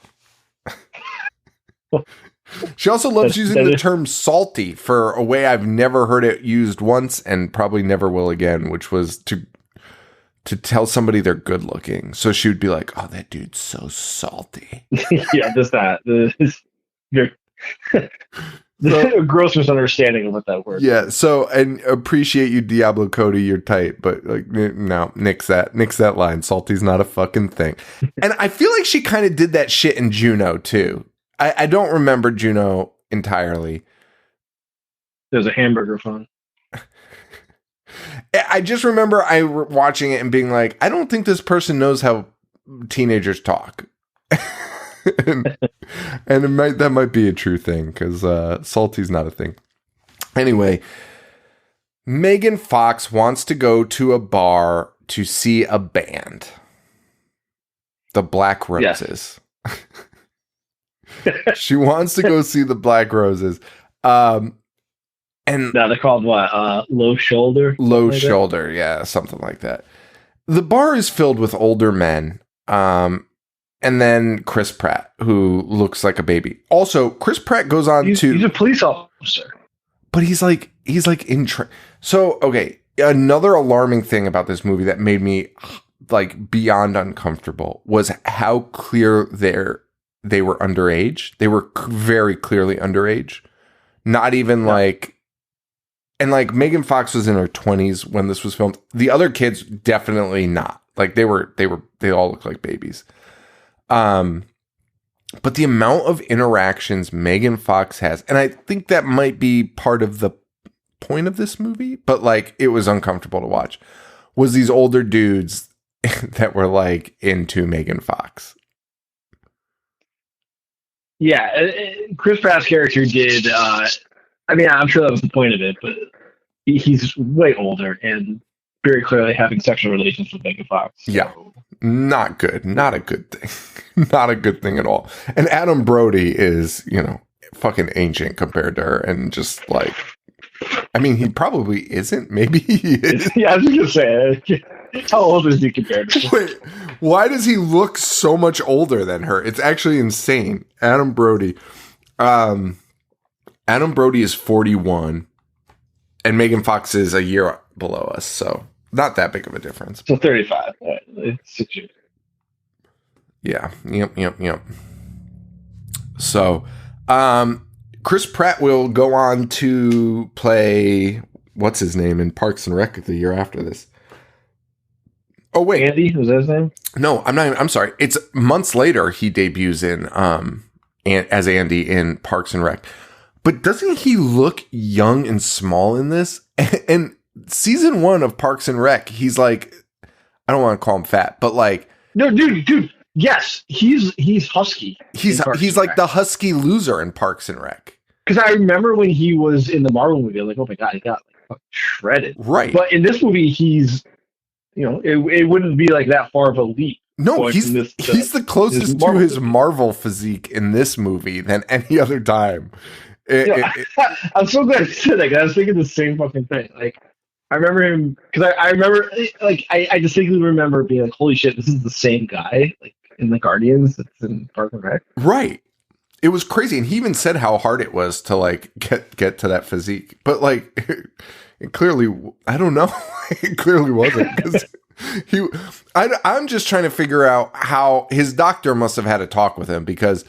She also loves using the term salty for a way I've never heard it used once and probably never will again, which was to tell somebody they're good looking. So she would be like, oh, that dude's so salty. Yeah, just that. The gross misunderstanding of what that word. Yeah, so, and appreciate you, Diablo Cody, you're tight, but like, no, nix that line. Salty's not a fucking thing. And I feel like she kind of did that shit in Juno too. I don't remember Juno entirely. There's a hamburger phone. I just remember watching it and being like, I don't think this person knows how teenagers talk. and that might be a true thing because salty's not a thing. Anyway, Megan Fox wants to go to a bar to see a band. The Black Roses. Yes. She wants to go see the Black Roses. And now they're called what? Low Shoulder? Low Shoulder, yeah, something like that. The bar is filled with older men. And then Chris Pratt, who looks like a baby. Also, Chris Pratt goes on he's a police officer. But he's like so, okay, another alarming thing about this movie that made me like beyond uncomfortable was how clear they were underage. They were very clearly underage. Not even like, and like Megan Fox was in her 20s when this was filmed. The other kids definitely not. Like they all look like babies. But the amount of interactions Megan Fox has, and I think that might be part of the point of this movie, but like it was uncomfortable to watch, was these older dudes that were like into Megan Fox. Yeah, Chris Pratt's character did. I mean, I'm sure that was the point of it, but he's way older and very clearly having sexual relations with Megan Fox. So. Yeah, not good. Not a good thing. Not a good thing at all. And Adam Brody is, fucking ancient compared to her, and just like, I mean, he probably isn't. Maybe he is. Yeah, I was gonna say, how old is he compared to her? Wait, why does he look so much older than her? It's actually insane. Adam Brody. Adam Brody is 41, and Megan Fox is a year below us, so not that big of a difference. So 35. It's 6 years. Yeah. Yep. So, Chris Pratt will go on to play, what's his name, in Parks and Rec the year after this. Oh, wait. Andy? Was that his name? No, I'm sorry. It's months later he debuts in as Andy in Parks and Rec. But doesn't he look young and small in this? And season 1 of Parks and Rec, he's like, I don't want to call him fat, but like, no, dude. Yes, he's husky. He's like the husky loser in Parks and Rec. Because I remember when he was in the Marvel movie, I'm like, oh my god, he got like shredded. Right. But in this movie, he's, it wouldn't be like that far of a leap. No, he's the closest to his Marvel physique in this movie than any other time. I'm so glad you said that, 'cause I was thinking the same fucking thing. Like, I remember him, because I remember, like, I distinctly remember being like, holy shit, this is the same guy, like, in the Guardians that's in Park and Rec. Right. It was crazy. And he even said how hard it was to, like, get to that physique. But, like, it clearly, I don't know. It clearly wasn't. Because I'm just trying to figure out how his doctor must have had a talk with him, because,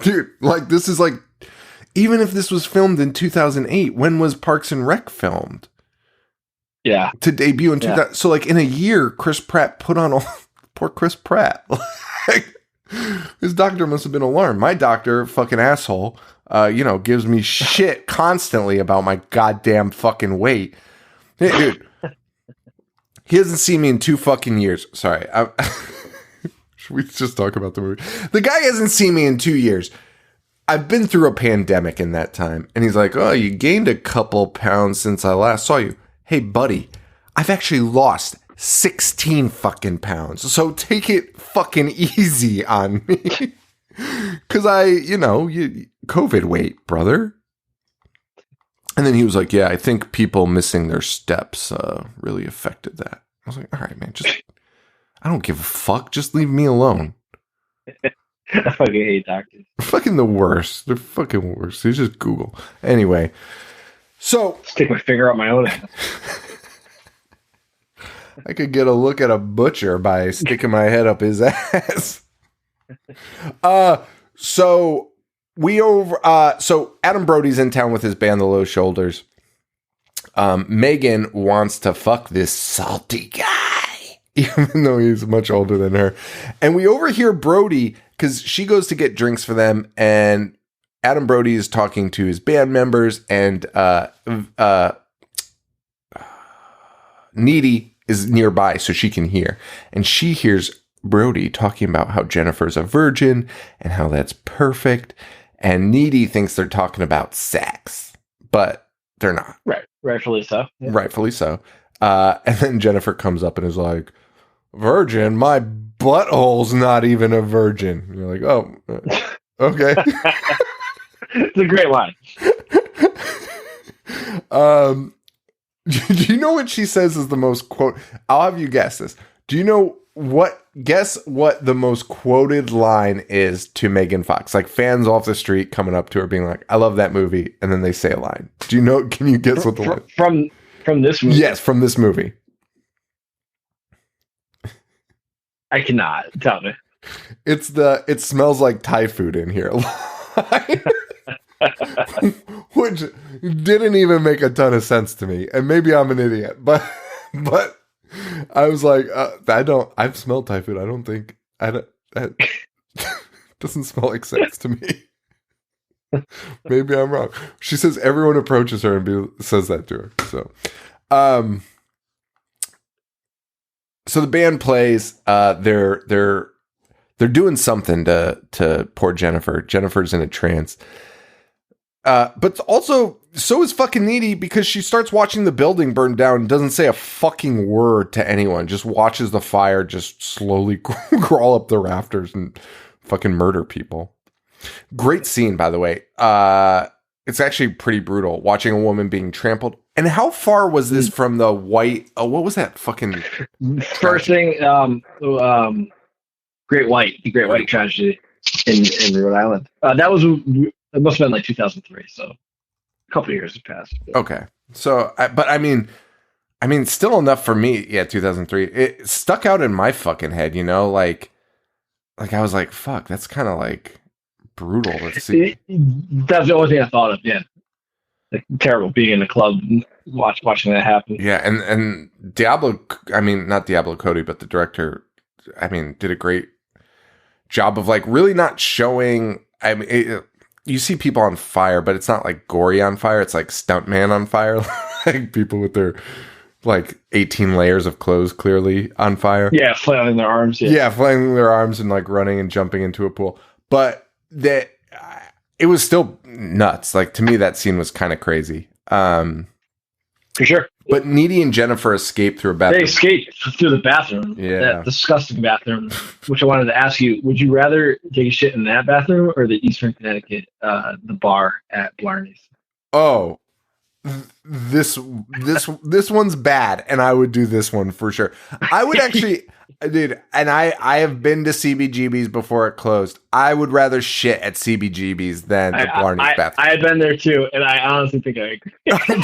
dude, like, this is like, even if this was filmed in 2008, when was Parks and Rec filmed? Yeah. To debut in 2000. So, like, in a year, Chris Pratt put on all... Poor Chris Pratt. Like, his doctor must have been alarmed. My doctor, fucking asshole, gives me shit constantly about my goddamn fucking weight. Hey, dude. He hasn't seen me in 2 fucking years. Sorry. Should we just talk about the movie? The guy hasn't seen me in 2 years. I've been through a pandemic in that time. And he's like, oh, you gained a couple pounds since I last saw you. Hey, buddy, I've actually lost 16 fucking pounds. So take it fucking easy on me. Because COVID weight, brother. And then he was like, yeah, I think people missing their steps really affected that. I was like, all right, man, I don't give a fuck. Just leave me alone. I fucking hate doctors. Fucking the worst. They're fucking worst. You just Google. Anyway, so. Stick my finger up my own ass. I could get a look at a butcher by sticking my head up his ass. So Adam Brody's in town with his band, The Low Shoulders. Megan wants to fuck this salty guy, even though he's much older than her. And we overhear Brody, because she goes to get drinks for them, and Adam Brody is talking to his band members, and Needy is nearby so she can hear. And she hears Brody talking about how Jennifer's a virgin and how that's perfect. And Needy thinks they're talking about sex, but they're not. Right. Rightfully so. Yeah. Rightfully so. And then Jennifer comes up and is like, virgin? My butthole's not even a virgin. And you're like, oh, okay. It's a great line. Do you know what she says is the most quote? I'll have you guess this. Do you know guess what the most quoted line is to Megan Fox? Like fans off the street coming up to her being like, I love that movie. And then they say a line. Do you know? Can you guess what the line? From this movie? Yes, from this movie. I cannot. Tell me. It smells like Thai food in here. Which didn't even make a ton of sense to me. And maybe I'm an idiot, but I was like, I've smelled Thai food. That doesn't smell like sex to me. Maybe I'm wrong. She says everyone approaches her and says that to her. So the band plays, they're doing something to poor Jennifer. Jennifer's in a trance. But also, so is fucking Needy, because she starts watching the building burn down and doesn't say a fucking word to anyone. Just watches the fire just slowly crawl up the rafters and fucking murder people. Great scene, by the way. It's actually pretty brutal, watching a woman being trampled. And how far was this from the white... Oh, what was that fucking... First thing, Great White tragedy in Rhode Island. It must have been like 2003, so a couple of years have passed. Okay. So, I mean, still enough for me. Yeah, 2003. It stuck out in my fucking head, like I was like, fuck, that's kind of like brutal. Let's see. That's the only thing I thought of, yeah. Like, terrible being in a club and watching that happen. Yeah, and not Diablo Cody, but the director, did a great job of like really not showing, you see people on fire, but it's not like gory on fire. It's like stuntman on fire. Like people with their like 18 layers of clothes clearly on fire. Yeah, flailing their arms. Yeah, flailing their arms and like running and jumping into a pool. But it was still nuts. Like to me, that scene was kind of crazy. For sure. But Needy and Jennifer escape through a bathroom. They escape through the bathroom. Yeah. That disgusting bathroom, which I wanted to ask you, would you rather take a shit in that bathroom or the Eastern Connecticut, the bar at Blarney's? Oh, this one's bad, and I would do this one for sure. I would actually, dude, and I have been to CBGB's before it closed. I would rather shit at CBGB's than the Blarney's bathroom. I had been there too, and I honestly think I agree.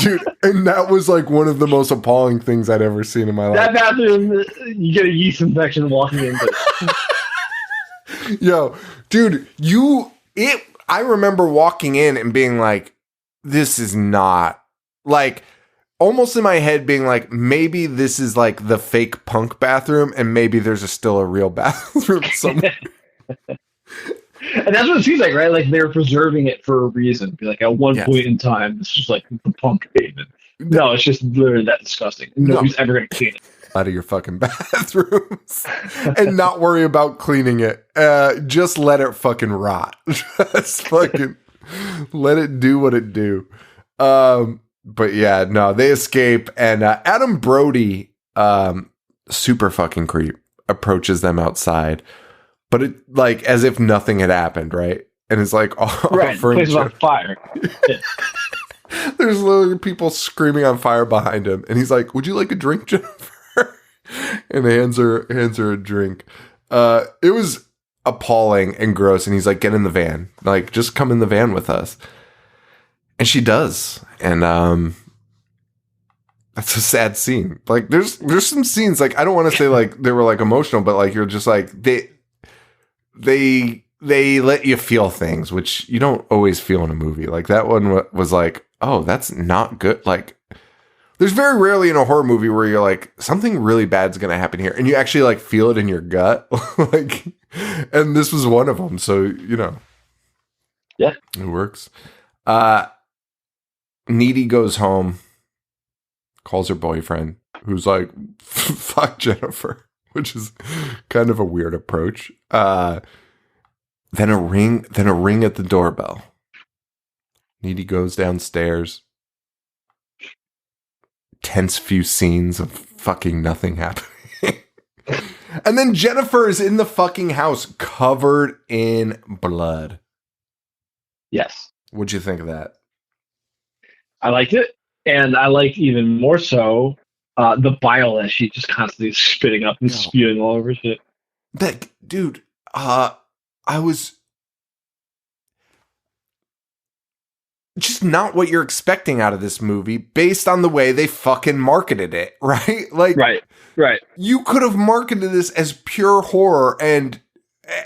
Dude, and that was like one of the most appalling things I'd ever seen in my life. That bathroom, you get a yeast infection walking into it. Yo, dude, I remember walking in and being like, this is not, like, almost in my head being like, maybe this is like the fake punk bathroom and maybe there's still a real bathroom somewhere. And that's what it seems like, right? Like they're preserving it for a reason. Be like, at one point in time, this was like the punk haven. No, it's just literally that disgusting. Nobody's ever going to clean it. out of your fucking bathrooms and not worry about cleaning it. Just let it fucking rot. Just fucking let it do what it do. But yeah, no, they escape, and Adam Brody, super fucking creep, approaches them outside, but it like as if nothing had happened, right? And it's like right, the place is on fire. Yeah. There's literally people screaming on fire behind him, and he's like, "Would you like a drink, Jennifer?" And hands her a drink. It was appalling and gross, and he's like, "Get in the van, like just come in the van with us." And she does, and that's a sad scene. Like, there's some scenes, like, I don't want to say like they were like emotional, but like you're just like they let you feel things which you don't always feel in a movie. Like that one was like, oh, that's not good. Like, there's very rarely in a horror movie where you're like, something really bad's gonna happen here, and you actually like feel it in your gut. Like, and this was one of them. So you know, yeah, it works. Needy goes home, calls her boyfriend, who's like, fuck Jennifer, which is kind of a weird approach. Then a ring at the doorbell. Needy goes downstairs. Tense few scenes of fucking nothing happening. And then Jennifer is in the fucking house covered in blood. Yes. What'd you think of that? I liked it, and I liked even more so the bile that she just constantly spitting up and spewing all over shit. That dude, I was just not what you're expecting out of this movie based on the way they fucking marketed it, right? Like, right. You could have marketed this as pure horror, and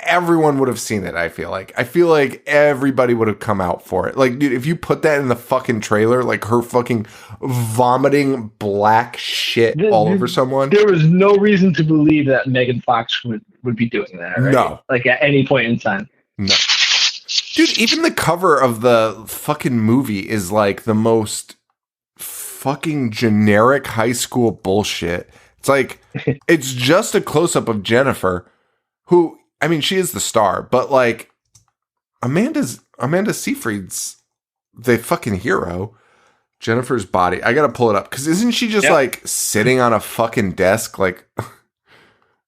everyone would have seen it. I feel like everybody would have come out for it. Like, dude, if you put that in the fucking trailer, like her fucking vomiting black shit all over someone, there was no reason to believe that Megan Fox would be doing that, right? No, like at any point in time. No, dude. Even the cover of the fucking movie is like the most fucking generic high school bullshit. It's like it's just a close up of Jennifer, who, I mean, she is the star, but like Amanda Seyfried's the fucking hero. Jennifer's body, I gotta pull it up, because isn't she just like sitting on a fucking desk? Like,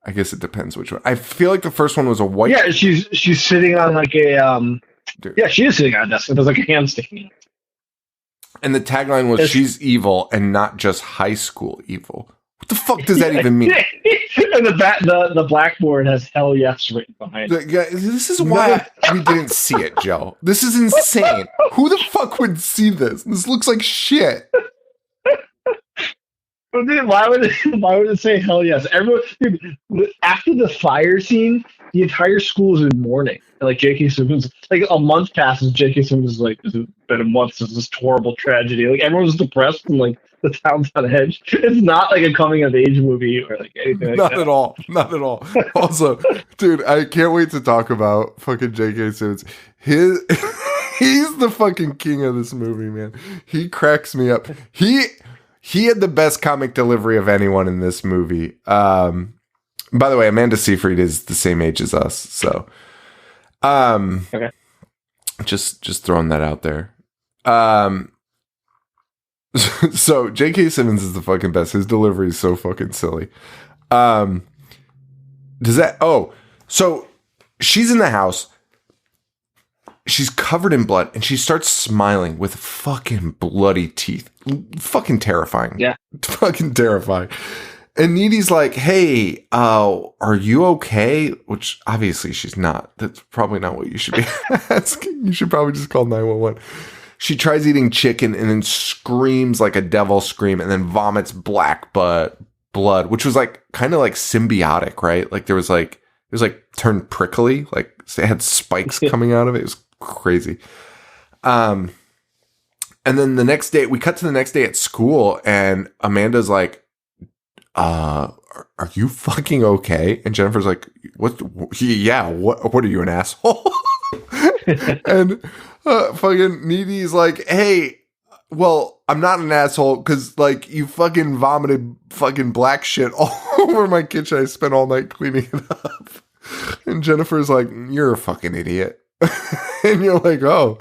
I guess it depends which one. I feel like the first one was a white. Yeah, she's sitting on like a Dude. Yeah, she is sitting on a desk. There's like a hand sticking. And the tagline was, "She's evil and not just high school evil." What the fuck does that even mean? And the blackboard has "Hell Yes" written behind it. This is why we didn't see it, Joe. This is insane. Who the fuck would see this? This looks like shit. Why would it say "Hell Yes"? Everyone, dude, after the fire scene, the entire school is in mourning. Like J.K. Simmons, like a month passes, J.K. Simmons is like, "It's been a month since this horrible tragedy." Like everyone's depressed and like the town's on edge. It's not like a coming of age movie or like anything like not that. Not at all. Also, dude, I can't wait to talk about fucking J.K. Simmons. He's the fucking king of this movie, man. He cracks me up. He had the best comic delivery of anyone in this movie. By the way, Amanda Seyfried is the same age as us, so okay. Just throwing that out there. So J.K. Simmons is the fucking best. His delivery is so fucking silly. So she's in the house. She's covered in blood, and she starts smiling with fucking bloody teeth. Fucking terrifying. Yeah. Fucking terrifying. And Needy's like, "Hey, are you okay?" Which obviously she's not. That's probably not what you should be asking. You should probably just call 911. She tries eating chicken and then screams like a devil scream and then vomits black blood, which was like kind of like symbiotic, right? Like it was like turned prickly, like it had spikes coming out of it. It was crazy. And then the next day, we cut to the next day at school, and Amanda's like, are you fucking okay? And Jennifer's like, what? Yeah, what are you, an asshole? And fucking Needy's like, "Hey, Well, I'm not an asshole because, like, you fucking vomited fucking black shit all over my kitchen. I spent all night cleaning it up. And Jennifer's like, you're a fucking idiot. And you're like, oh,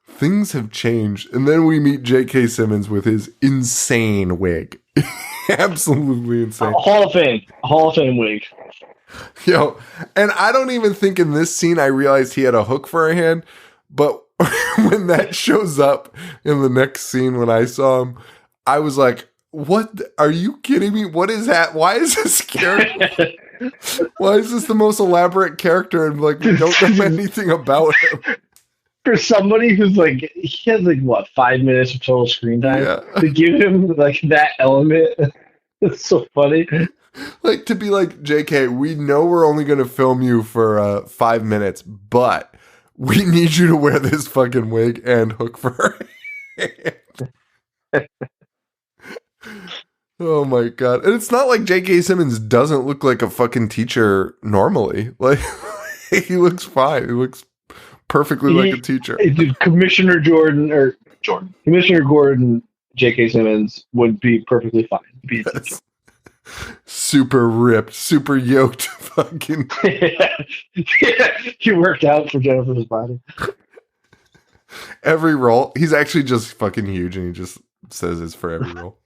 things have changed. And then we meet J.K. Simmons with his insane wig. Absolutely insane. Hall of Fame wig. Yo, and I don't even think in this scene I realized he had a hook for a hand, but when that shows up in the next scene when I saw him, I was like, what? Are you kidding me? What is that? Why is this character? Why is this the most elaborate character and like we don't know anything about him? For somebody who's like, he has like what, 5 minutes of total screen time, Yeah. to give him like that element, it's so funny. Like to be like, JK, we know we're only going to film you for 5 minutes, but we need you to wear this fucking wig and hook for her hand. Oh my god. And it's not like J.K. Simmons doesn't look like a fucking teacher normally. Like, he looks fine. He looks perfectly like a teacher. Commissioner Gordon, J.K. Simmons would be perfectly fine to be a teacher. Super ripped, super yoked fucking. Yeah, he worked out for Jennifer's body. Every role. He's actually just fucking huge and he just says it's for every role.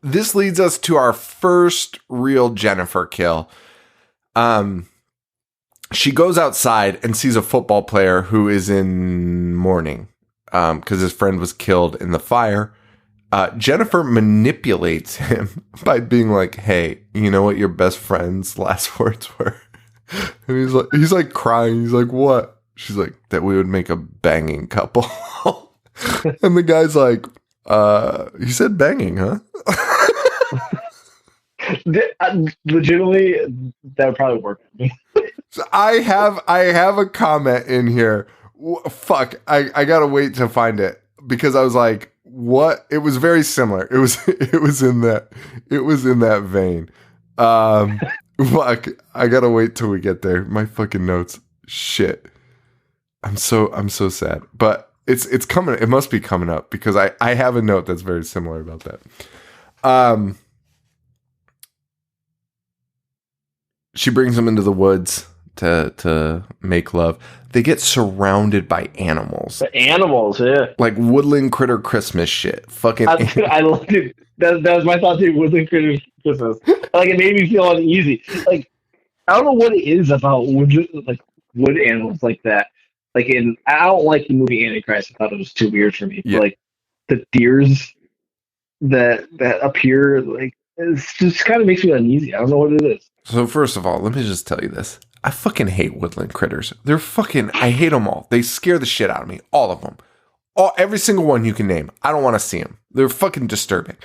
This leads us to our first real Jennifer kill. She goes outside and sees a football player who is in mourning because his friend was killed in the fire. Jennifer manipulates him by being like, hey, you know what your best friend's last words were? And he's like crying. He's like, what? She's like, that we would make a banging couple. And the guy's like, you said banging, huh? Legitimately, that would probably work for me. So I have a comment in here. Fuck, I gotta wait to find it because I was like, what? It was very similar. It was in that vein. Fuck, I gotta wait till we get there. My fucking notes. Shit. I'm so sad. But it's coming. It must be coming up because I have a note that's very similar about that. She brings him into the woods to make love. They get surrounded by animals. The animals, yeah. Like woodland critter Christmas shit. Fucking I loved it. That was my thought too, woodland critter Christmas. Like it made me feel uneasy. Like I don't know what it is about wood animals like that. Like I don't like the movie Antichrist. I thought it was too weird for me. Yeah. But, like the deers that appear, like it just kind of makes me uneasy. I don't know what it is. So first of all, let me just tell you this. I fucking hate woodland critters. I hate them all. They scare the shit out of me. All of them. Every single one you can name. I don't want to see them. They're fucking disturbing.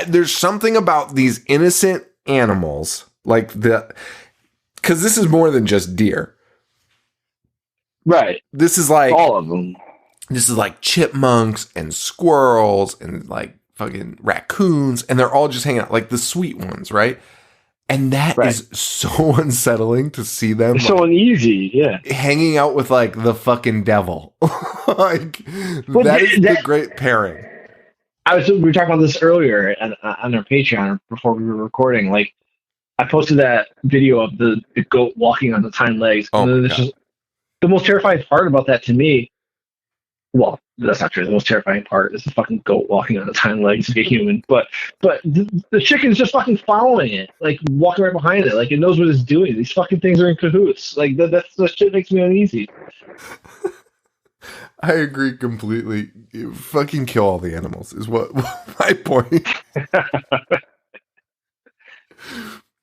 There's something about these innocent animals, because this is more than just deer. Right. This is like all of them. This is like chipmunks and squirrels and like fucking raccoons, and they're all just hanging out, like the sweet ones, right? And that is so unsettling to see them. It's so uneasy, yeah. Hanging out with like the fucking devil. That is the great pairing. We were talking about this earlier on our Patreon before we were recording. Like, I posted that video of the goat walking on its hind legs. Oh, and this is the most terrifying part about that to me. Well, that's not true. The most terrifying part is the fucking goat walking on its hind legs like a human. But the chicken's just fucking following it, like walking right behind it, like it knows what it's doing. These fucking things are in cahoots. Like that shit makes me uneasy. I agree completely. You fucking kill all the animals is what my point.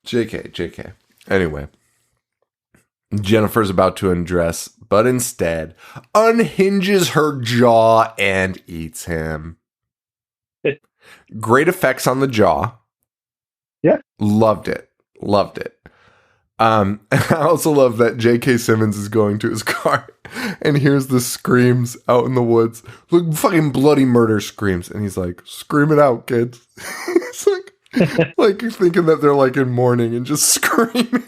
JK. Anyway. Jennifer's about to undress, but instead unhinges her jaw and eats him. Great effects on the jaw. Yeah. Loved it. I also love that J.K. Simmons is going to his car and hears the screams out in the woods. Look, fucking bloody murder screams. And he's like, scream it out, kids. It's like thinking that they're like in mourning and just screaming.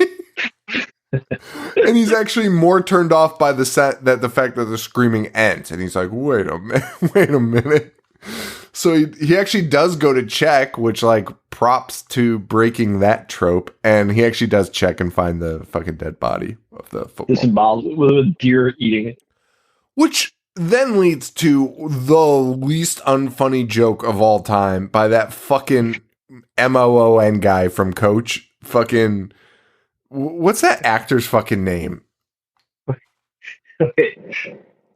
And he's actually more turned off by the fact that the screaming ends. And he's like, wait a minute. So he actually does go to check, which like props to breaking that trope. And he actually does check and find the fucking dead body of the football. Disemboweled with a deer eating it. Which then leads to the least unfunny joke of all time by that fucking MOON guy from Coach. Fucking, what's that actor's fucking name?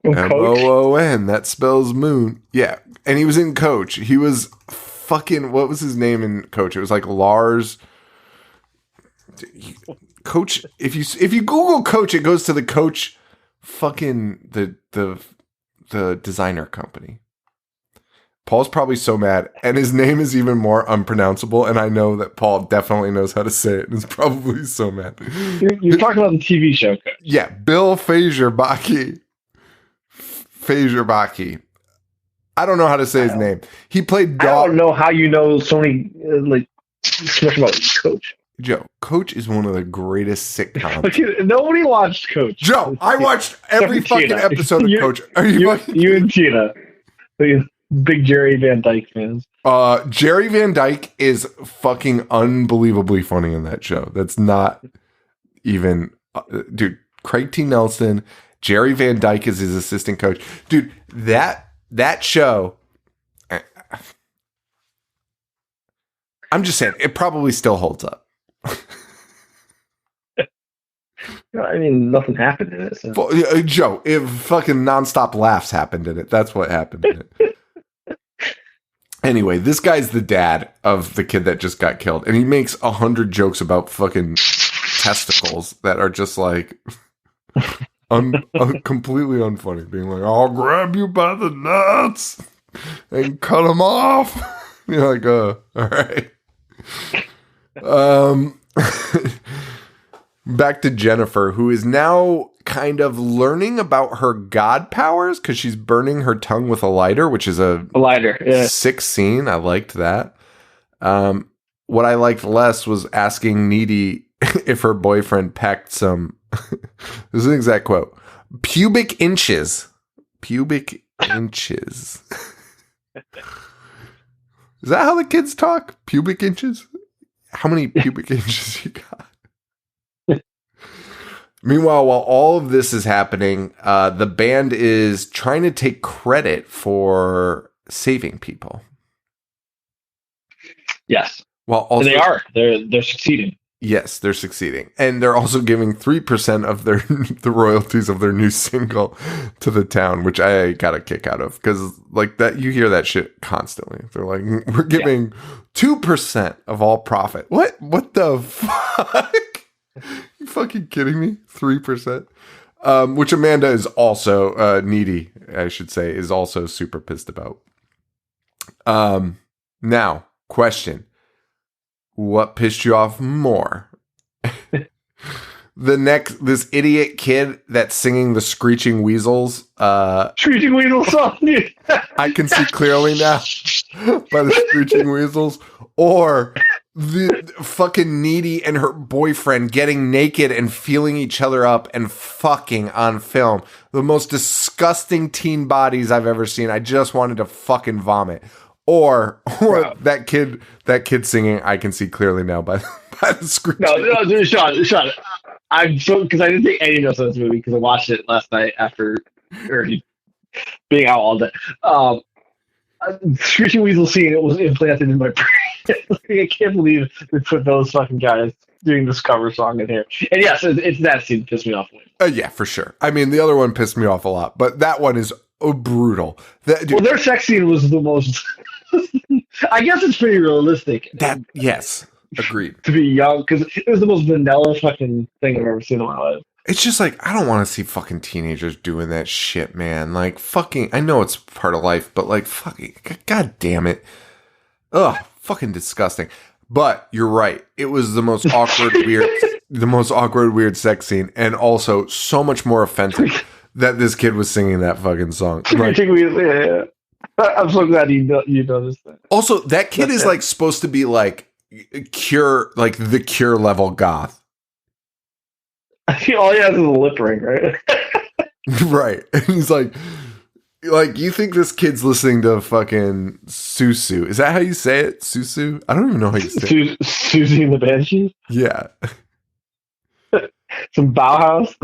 MOON, that spells moon. Yeah. And he was in Coach. He was fucking, what was his name in Coach? It was like Lars. Coach, if you Google Coach, it goes to the Coach fucking the designer company. Paul's probably so mad, and his name is even more unpronounceable, and I know that Paul definitely knows how to say it, and is probably so mad. You're talking about the TV show, Coach. Yeah, Bill Fazerbaki. I don't know how to say his name. He played I don't know how you know so many, so much about Coach. Joe, Coach is one of the greatest sitcoms. Nobody watched Coach. Joe, I watched every fucking episode of Coach. Are you and Tina, big Jerry Van Dyke fans. Jerry Van Dyke is fucking unbelievably funny in that show. That's not even, dude. Craig T. Nelson, Jerry Van Dyke is his assistant coach. Dude, that show. I'm just saying, it probably still holds up. I mean, nothing happened in it. So. Joe, if fucking nonstop laughs happened in it, that's what happened in it. Anyway, this guy's the dad of the kid that just got killed, and he makes 100 jokes about fucking testicles that are just like completely unfunny. Being like, "I'll grab you by the nuts and cut them off." You're like, all right. Back to Jennifer, who is now kind of learning about her god powers because she's burning her tongue with a lighter, which is a lighter. Yeah. Sick scene. I liked that. What I liked less was asking Needy if her boyfriend packed some. This is an exact quote: pubic inches. Pubic inches. Is that how the kids talk? Pubic inches? How many pubic inches you got? Meanwhile, while all of this is happening, the band is trying to take credit for saving people. Yes. Well, also, and they are. They're succeeding. Yes, they're succeeding. And they're also giving 3% of the royalties of their new single to the town, which I got a kick out of. Because like that, you hear that shit constantly. They're like, we're giving 2% of all profit. What the fuck? You fucking kidding me? 3%? Which Amanda is also, Needy, I should say, is also super pissed about. Now, question. What pissed you off more? This idiot kid that's singing the Screeching Weasels. Screeching Weasels song. I can see clearly now by the Screeching Weasels. Or the fucking Needy and her boyfriend getting naked and feeling each other up and fucking on film. The most disgusting teen bodies I've ever seen. I just wanted to fucking vomit. Or wow. that kid singing I Can See Clearly Now by the Screeching. No, Sean. I'm so, because I didn't take any notes on this movie because I watched it last night after already being out all day. Screeching Weasel scene, it was implanted in my brain. I can't believe they put those fucking guys doing this cover song in here. And yes, it's that scene that pissed me off. Yeah, for sure. I mean, the other one pissed me off a lot, but that one is brutal. Well, their sex scene was the most. I guess it's pretty realistic. Yes, agreed. To be young, because it was the most vanilla fucking thing I've ever seen in my life. It's just like, I don't want to see fucking teenagers doing that shit, man. Like, fucking, I know it's part of life, but like, fucking, god damn it. Ugh, fucking disgusting. But you're right. It was the most awkward, weird sex scene, and also so much more offensive that this kid was singing that fucking song. Like, yeah. I'm so glad you noticed that. Also, that kid is like supposed to be like the Cure level goth. I think all he has is a lip ring, right? Right. And he's like, you think this kid's listening to fucking Susu? Is that how you say it? Susu? I don't even know how you say it. Susie and the Banshees? Yeah. Some Bauhaus?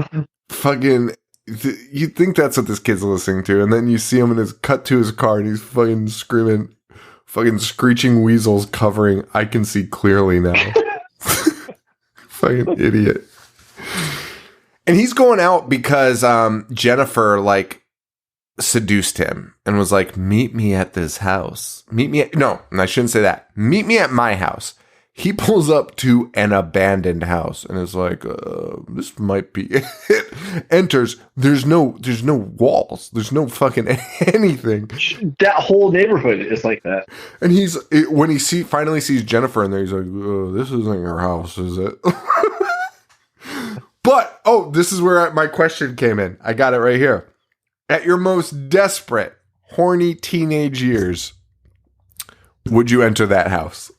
Fucking, you think that's what this kid's listening to, and then you see him cut to his car, and he's fucking screaming, fucking screeching weasels covering I Can See Clearly Now. Fucking idiot. And he's going out because Jennifer, like, seduced him and was like, meet me at this house. No, I shouldn't say that. Meet me at my house. He pulls up to an abandoned house and is like, this might be it. Enters. There's no walls. There's no fucking anything. That whole neighborhood is like that. And when he finally sees Jennifer in there, he's like, oh, this isn't your house, is it? But, this is where my question came in. I got it right here. At your most desperate, horny teenage years, would you enter that house?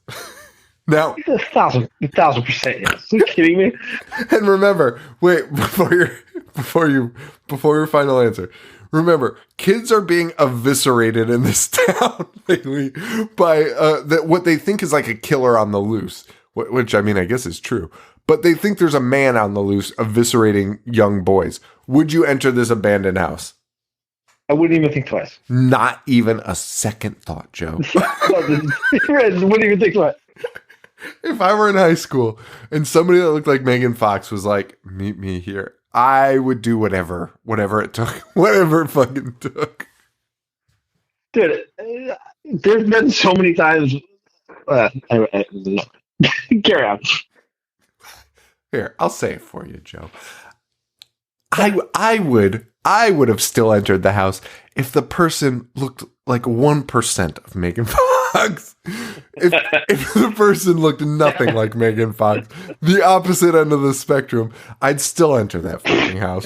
Now, 1,000%. Yes. Are you kidding me? And remember, wait, before your final answer, remember, kids are being eviscerated in this town lately by what they think is like a killer on the loose, which I mean, I guess is true. But they think there's a man on the loose eviscerating young boys. Would you enter this abandoned house? I wouldn't even think twice. Not even a second thought, Joe. Wouldn't even think twice. If I were in high school and somebody that looked like Megan Fox was like, meet me here, I would do whatever it took. Whatever it fucking took. Dude, there's been so many times. Anyway, carry on. Here, I'll say it for you, Joe. I would have still entered the house if the person looked like 1% of Megan Fox. If the person looked nothing like Megan Fox, the opposite end of the spectrum, I'd still enter that fucking house.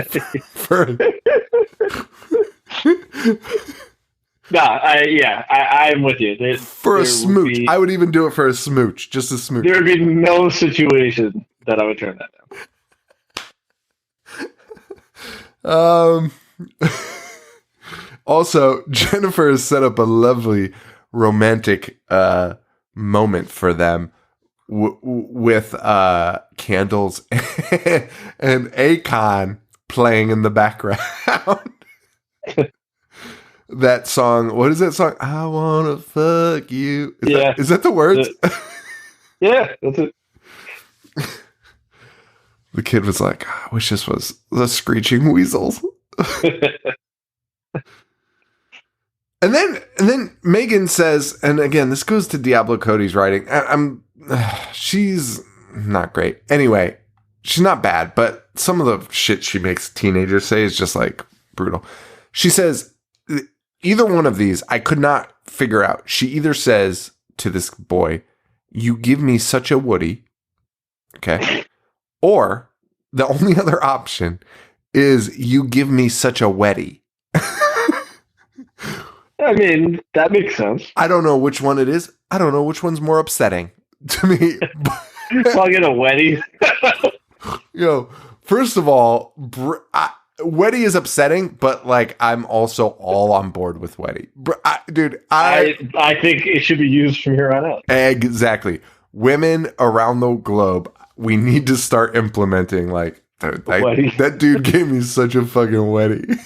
I'm with you. For a smooch. I would even do it for a smooch. Just a smooch. There would be no situation that I would turn that down. Also, Jennifer has set up a lovely romantic moment for them with candles and Akon playing in the background. That song, what is that song? I wanna fuck you. Is that the words? Yeah, that's it. The kid was like, I wish this was the Screeching Weasels. And then Megan says, and again, this goes to Diablo Cody's writing. She's not great. Anyway, she's not bad, but some of the shit she makes teenagers say is just like brutal. She says, either one of these, I could not figure out. She either says to this boy, you give me such a Woody. Okay. Or the only other option is you give me such a Wetty. I mean, that makes sense. I don't know which one it is. I don't know which one's more upsetting to me. I'll get a Wetty. First of all, Wetty is upsetting, but like I'm also all on board with Wetty. I think it should be used from here on out. Exactly. Women around the globe, we need to start implementing like that dude gave me such a fucking Wetty.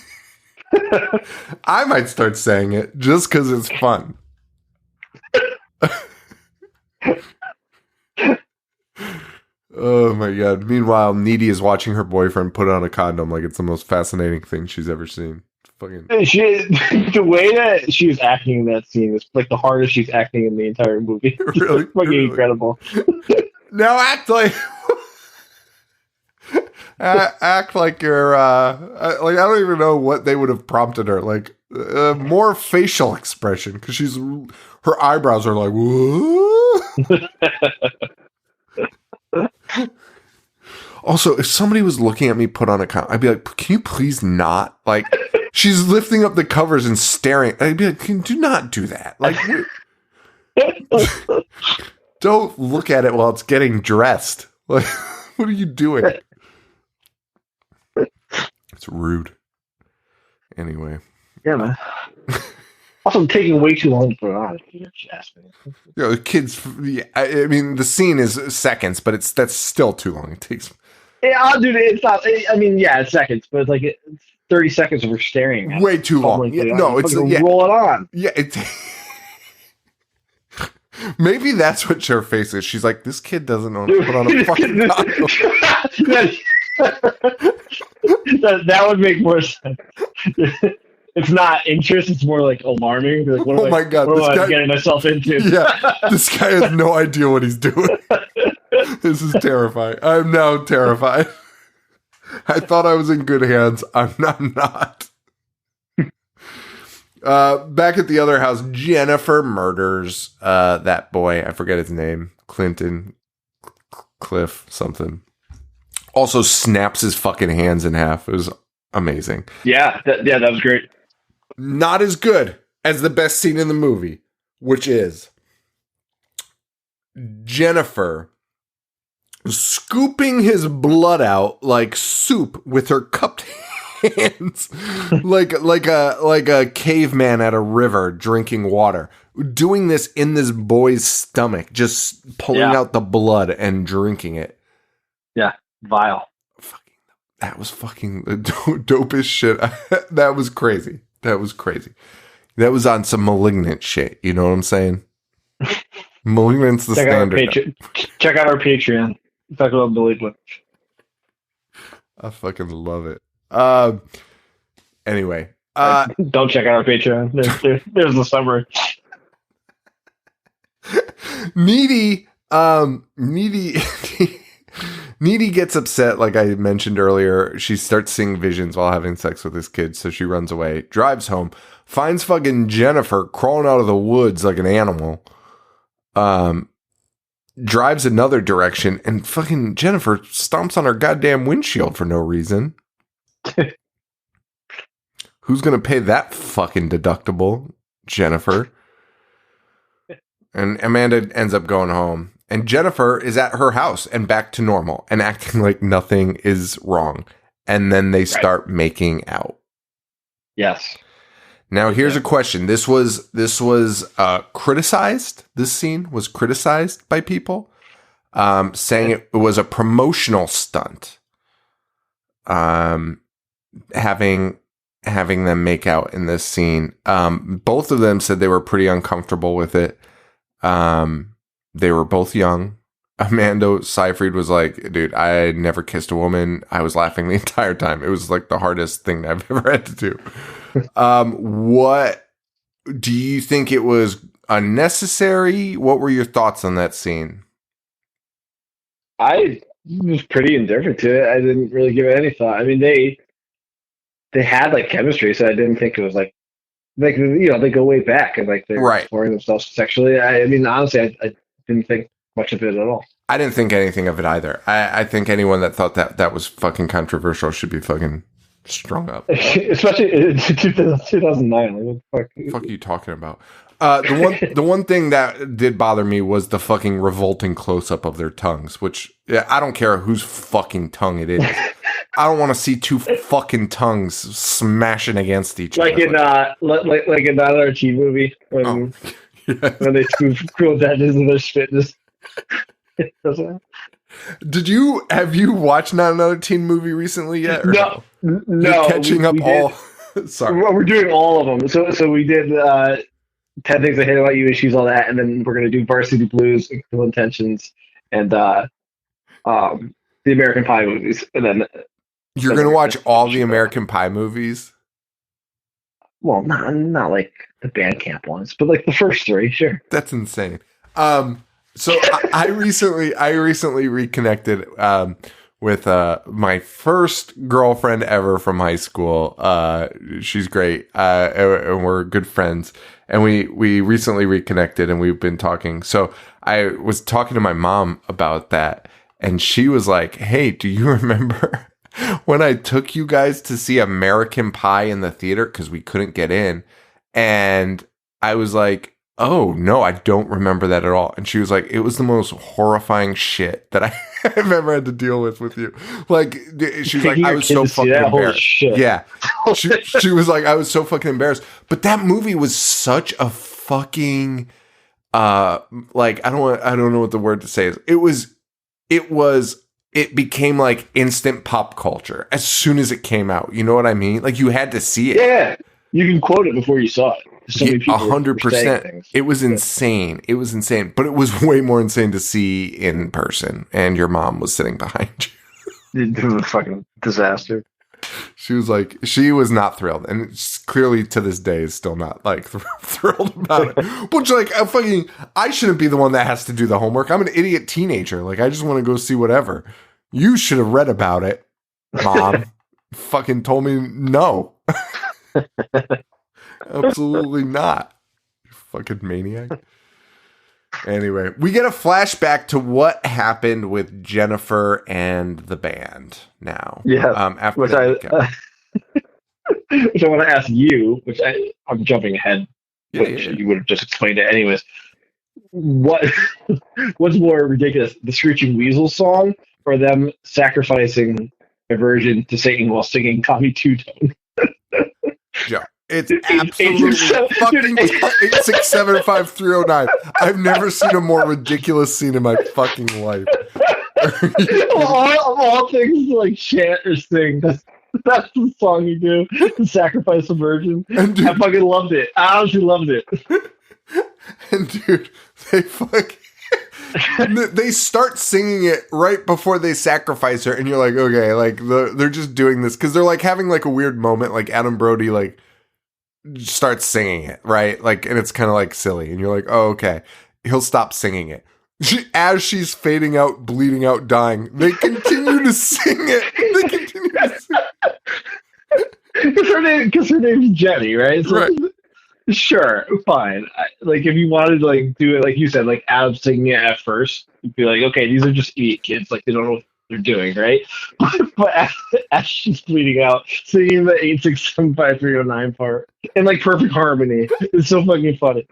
I might start saying it just because it's fun. Oh my god. Meanwhile, Needy is watching her boyfriend put on a condom like it's the most fascinating thing she's ever seen. Fucking the way that she was acting in that scene is like the hardest she's acting in the entire movie. Really? Fucking incredible. Now act like act like you're like I don't even know what they would have prompted her, like more facial expression, because her eyebrows are like whoa. Also, if somebody was looking at me put on a condom, I'd be like, can you please not? Like, she's lifting up the covers and staring. I'd be like, do not do that. Like, don't look at it while it's getting dressed. Like, what are you doing? It's rude. Anyway. Yeah, man. Also, taking way too long to put on. Kids. Yeah, I mean, the scene is seconds, but that's still too long. It takes. Yeah, dude, it's not. I mean, yeah, it's seconds, but it's like it's 30 seconds of staring at way too long. Yeah, no, it's roll it on. Yeah, maybe that's what your face is. She's like, this kid doesn't know how to put on a fucking condom. that would make more sense. It's not interest, it's more like alarming. Like, what oh my God, what am I getting myself into? Yeah, this guy has no idea what he's doing. This is terrifying. I'm now terrified. I thought I was in good hands. I'm not. Back at the other house, Jennifer murders that boy. I forget his name. Clinton. Cliff something. Also snaps his fucking hands in half. It was amazing. Yeah, that was great. Not as good as the best scene in the movie, which is Jennifer scooping his blood out like soup with her cupped hands, like a caveman at a river drinking water. Doing this in this boy's stomach, just pulling out the blood and drinking it. Yeah, vile. That was fucking the dopest shit. That was crazy. That was crazy. That was on some Malignant shit. You know what I'm saying? Malignant's the standard. Check out our Patreon. Talk about Malignant. I fucking love it. Anyway. Don't check out our Patreon. There's the summary. Needy gets upset, like I mentioned earlier. She starts seeing visions while having sex with this kid, so she runs away, drives home, finds fucking Jennifer crawling out of the woods like an animal, drives another direction, and fucking Jennifer stomps on her goddamn windshield for no reason. Who's gonna pay that fucking deductible? Jennifer. And Amanda ends up going home. And Jennifer is at her house and back to normal and acting like nothing is wrong. And then they start making out. Yes. Now here's a question. This was criticized. This scene was criticized by people, saying it was a promotional stunt. Having them make out in this scene. Both of them said they were pretty uncomfortable with it. They were both young. Amanda Seyfried was like, dude, I never kissed a woman. I was laughing the entire time. It was like the hardest thing I've ever had to do. What do you think? It was unnecessary? What were your thoughts on that scene? I was pretty indifferent to it. I didn't really give it any thought. I mean, they had like chemistry, so I didn't think it was like they go way back and like they're exploring themselves sexually. I mean, honestly, I didn't think much of it at all. I didn't think anything of it either. I think anyone that thought that was fucking controversial should be fucking strung up. Especially in 2009. Like, what the fuck are you talking about? The one thing that did bother me was the fucking revolting close up of their tongues, which I don't care whose fucking tongue it is. I don't want to see two fucking tongues smashing against each other. Like in that other teen movie when they screw that into their fitness. Have you watched Not Another Teen Movie recently yet? No. You're catching up all. Sorry, we're doing all of them. So we did 10 Things I Hate About You, Issues, all that, and then we're gonna do Varsity Blues, Cruel Intentions, and the American Pie movies, and then. You're going to watch all the American Pie movies? Well, not like the Bandcamp ones, but like the first three, sure. That's insane. So I recently reconnected with my first girlfriend ever from high school. She's great, and we're good friends. And we recently reconnected, and we've been talking. So I was talking to my mom about that, and she was like, "Hey, do you remember?" When I took you guys to see American Pie in the theater because we couldn't get in, and I was like, oh, no, I don't remember that at all. And she was like, it was the most horrifying shit that I've ever had to deal with you. Like, she was like, I was so fucking embarrassed. Yeah. She was like, I was so fucking embarrassed. But that movie was such a fucking, like, I don't know what the word to say is. It became like instant pop culture as soon as it came out. You know what I mean? Like, you had to see it. Yeah. You can quote it before you saw it. So 100%. It was insane. It was insane. But it was way more insane to see in person. And your mom was sitting behind you. It was a fucking disaster. She was like, she was not thrilled. And clearly to this day is still not like thrilled about it. But like, I shouldn't be the one that has to do the homework. I'm an idiot teenager. Like, I just want to go see whatever. You should have read about it, Mom. Fucking told me no. Absolutely not. You fucking maniac. Anyway, we get a flashback to what happened with Jennifer and the band now. Yeah. After which I want to ask you, which I'm jumping ahead, which you would have just explained it anyways. What's more ridiculous, the Screeching Weasel song or them sacrificing a virgin to Satan while singing Tommy Two-Tone? Yeah. It's absolutely fucking 8675309. I've never seen a more ridiculous scene in my fucking life. all things to like chant or sing. That's the song you do. To sacrifice a virgin. And dude, I fucking loved it. I honestly loved it. And dude, they start singing it right before they sacrifice her, and you're like, okay, like they're just doing this because they're like having like a weird moment, like Adam Brody like starts singing it, right? Like, and it's kind of like silly, and you're like, oh, okay, he'll stop singing it. As she's fading out, bleeding out, dying, they continue to sing it. They continue to sing it. Because her name's Jenny, right? So, right. Sure, fine. Like, if you wanted to like do it, like you said, like Adam singing it at first, you'd be like, okay, these are just idiot kids. Like, they don't know what they're doing, right? But as she's bleeding out, singing the 8675309 part in like perfect harmony, it's so fucking funny.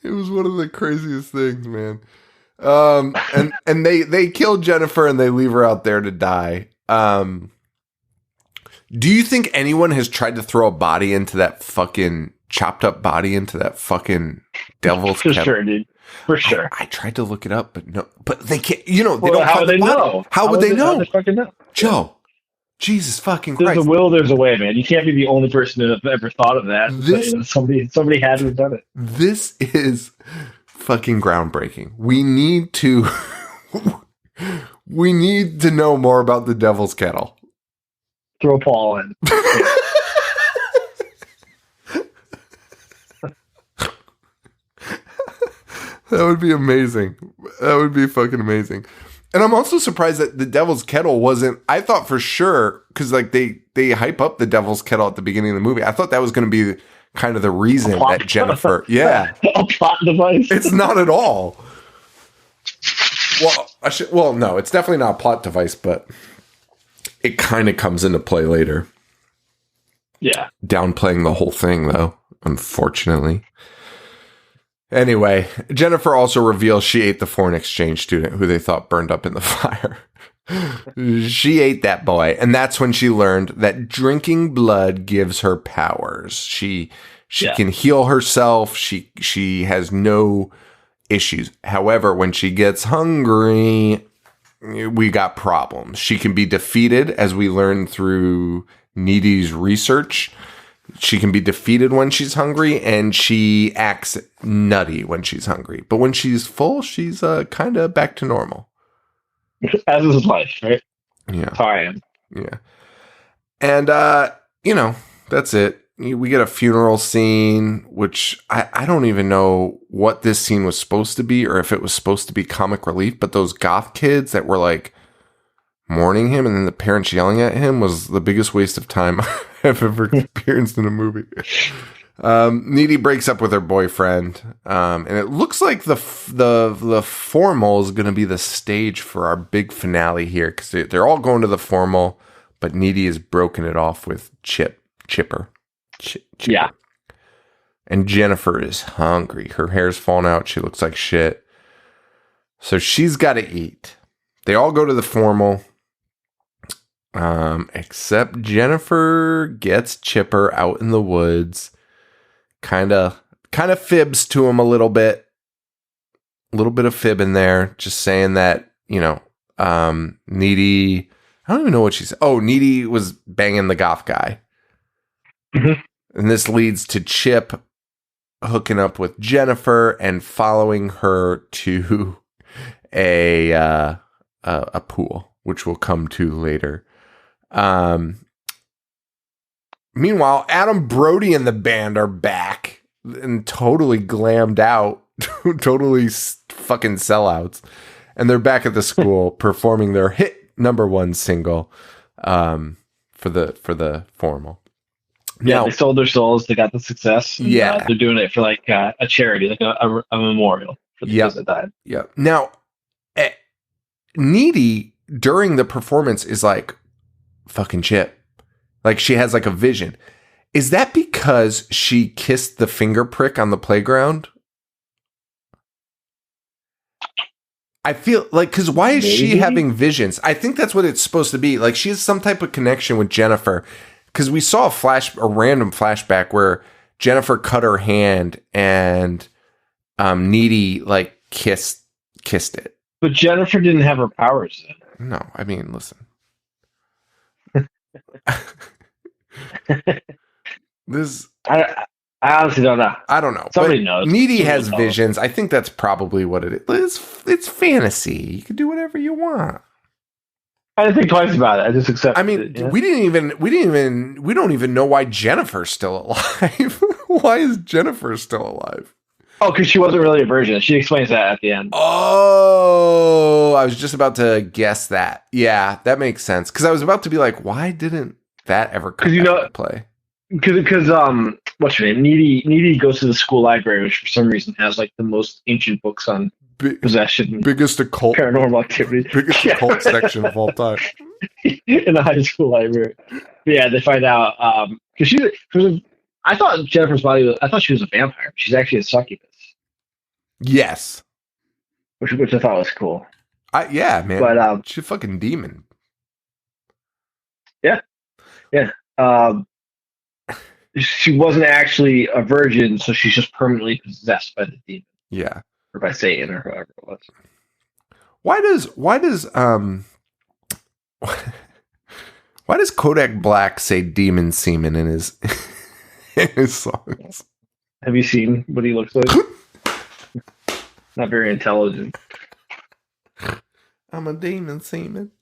It was one of the craziest things, man. And they kill Jennifer and they leave her out there to die. Do you think anyone has tried to throw a body into that fucking chopped up body into that fucking devil's For sure, dude. For sure. I tried to look it up, but no. But they can't. You know, they don't. How would they know? How would they know? How would they fucking know? Joe, Jesus fucking Christ! There's a will, there's a way, man. You can't be the only person to have ever thought of that. Somebody had to have done it. This is fucking groundbreaking. We need to. We need to know more about the devil's kettle. Throw Paul in. That would be amazing. That would be fucking amazing. And I'm also surprised that the Devil's Kettle wasn't. I thought for sure, because like they hype up the Devil's Kettle at the beginning of the movie. I thought that was going to be kind of the reason that Jennifer. Yeah, a plot device. It's not at all. Well, no, it's definitely not a plot device, but it kind of comes into play later. Yeah, downplaying the whole thing though, unfortunately. Anyway, Jennifer also reveals she ate the foreign exchange student who they thought burned up in the fire. She ate that boy, and that's when she learned that drinking blood gives her powers. She can heal herself. She has no issues. However, when she gets hungry, we got problems. She can be defeated, as we learned through Needy's research. She can be defeated when she's hungry, and she acts nutty when she's hungry. But when she's full, she's kind of back to normal. As is life, right? Yeah. That's how I am. Yeah. And, that's it. We get a funeral scene, which I don't even know what this scene was supposed to be or if it was supposed to be comic relief. But those goth kids that were like mourning him and then the parents yelling at him was the biggest waste of time I've ever experienced in a movie. Needy breaks up with her boyfriend, and it looks like the formal is going to be the stage for our big finale here because they're all going to the formal, but Needy has broken it off with Chipper. Yeah. And Jennifer is hungry. Her hair's falling out. She looks like shit. So she's got to eat. They all go to the formal. Except Jennifer gets Chipper out in the woods. Kind of fibs to him a little bit. A little bit of fib in there. Just saying that, Needy. I don't even know what she said. Oh, Needy was banging the goth guy. Mm-hmm. And this leads to Chip hooking up with Jennifer and following her to a pool, which we'll come to later. Meanwhile, Adam Brody and the band are back and totally glammed out, totally fucking sellouts. And they're back at the school performing their hit #1 single for the formal. Yeah, Now, they sold their souls. They got the success. And, yeah, they're doing it for like a charity, like a memorial for the kids that died. Yeah. Now, Needy during the performance is like, fucking Chip. Like she has like a vision. Is that because she kissed the finger prick on the playground? I feel like, because why is she having visions? I think that's what it's supposed to be. Like she has some type of connection with Jennifer. Because we saw a random flashback where Jennifer cut her hand and Needy like kissed it. But Jennifer didn't have her powers then. No, I mean, listen. I honestly don't know. I don't know. Somebody knows. Needy has visions. I think that's probably what it is. It's fantasy. You can do whatever you want. I didn't think twice about it. I just accepted I mean, it. Yeah? we don't even know why Jennifer's still alive. Why is Jennifer still alive? Oh, because she wasn't really a virgin. She explains that at the end. Oh, I was just about to guess that. Yeah, that makes sense. Because I was about to be like, why didn't that ever come into play? Because what's her name? Needy goes to the school library, which for some reason has like the most ancient books on possession, biggest occult, paranormal activity, biggest occult section of all time in the high school library. But yeah, they find out because I thought Jennifer's body I thought she was a vampire. She's actually a succubus. Yes, which I thought was cool. Yeah, man. But she's a fucking demon. Yeah. She wasn't actually a virgin, so she's just permanently possessed by the demon. Yeah. Or by Satan or whoever it was. Why does Kodak Black say demon semen in his songs? Have you seen what he looks like? Not very intelligent. I'm a demon semen.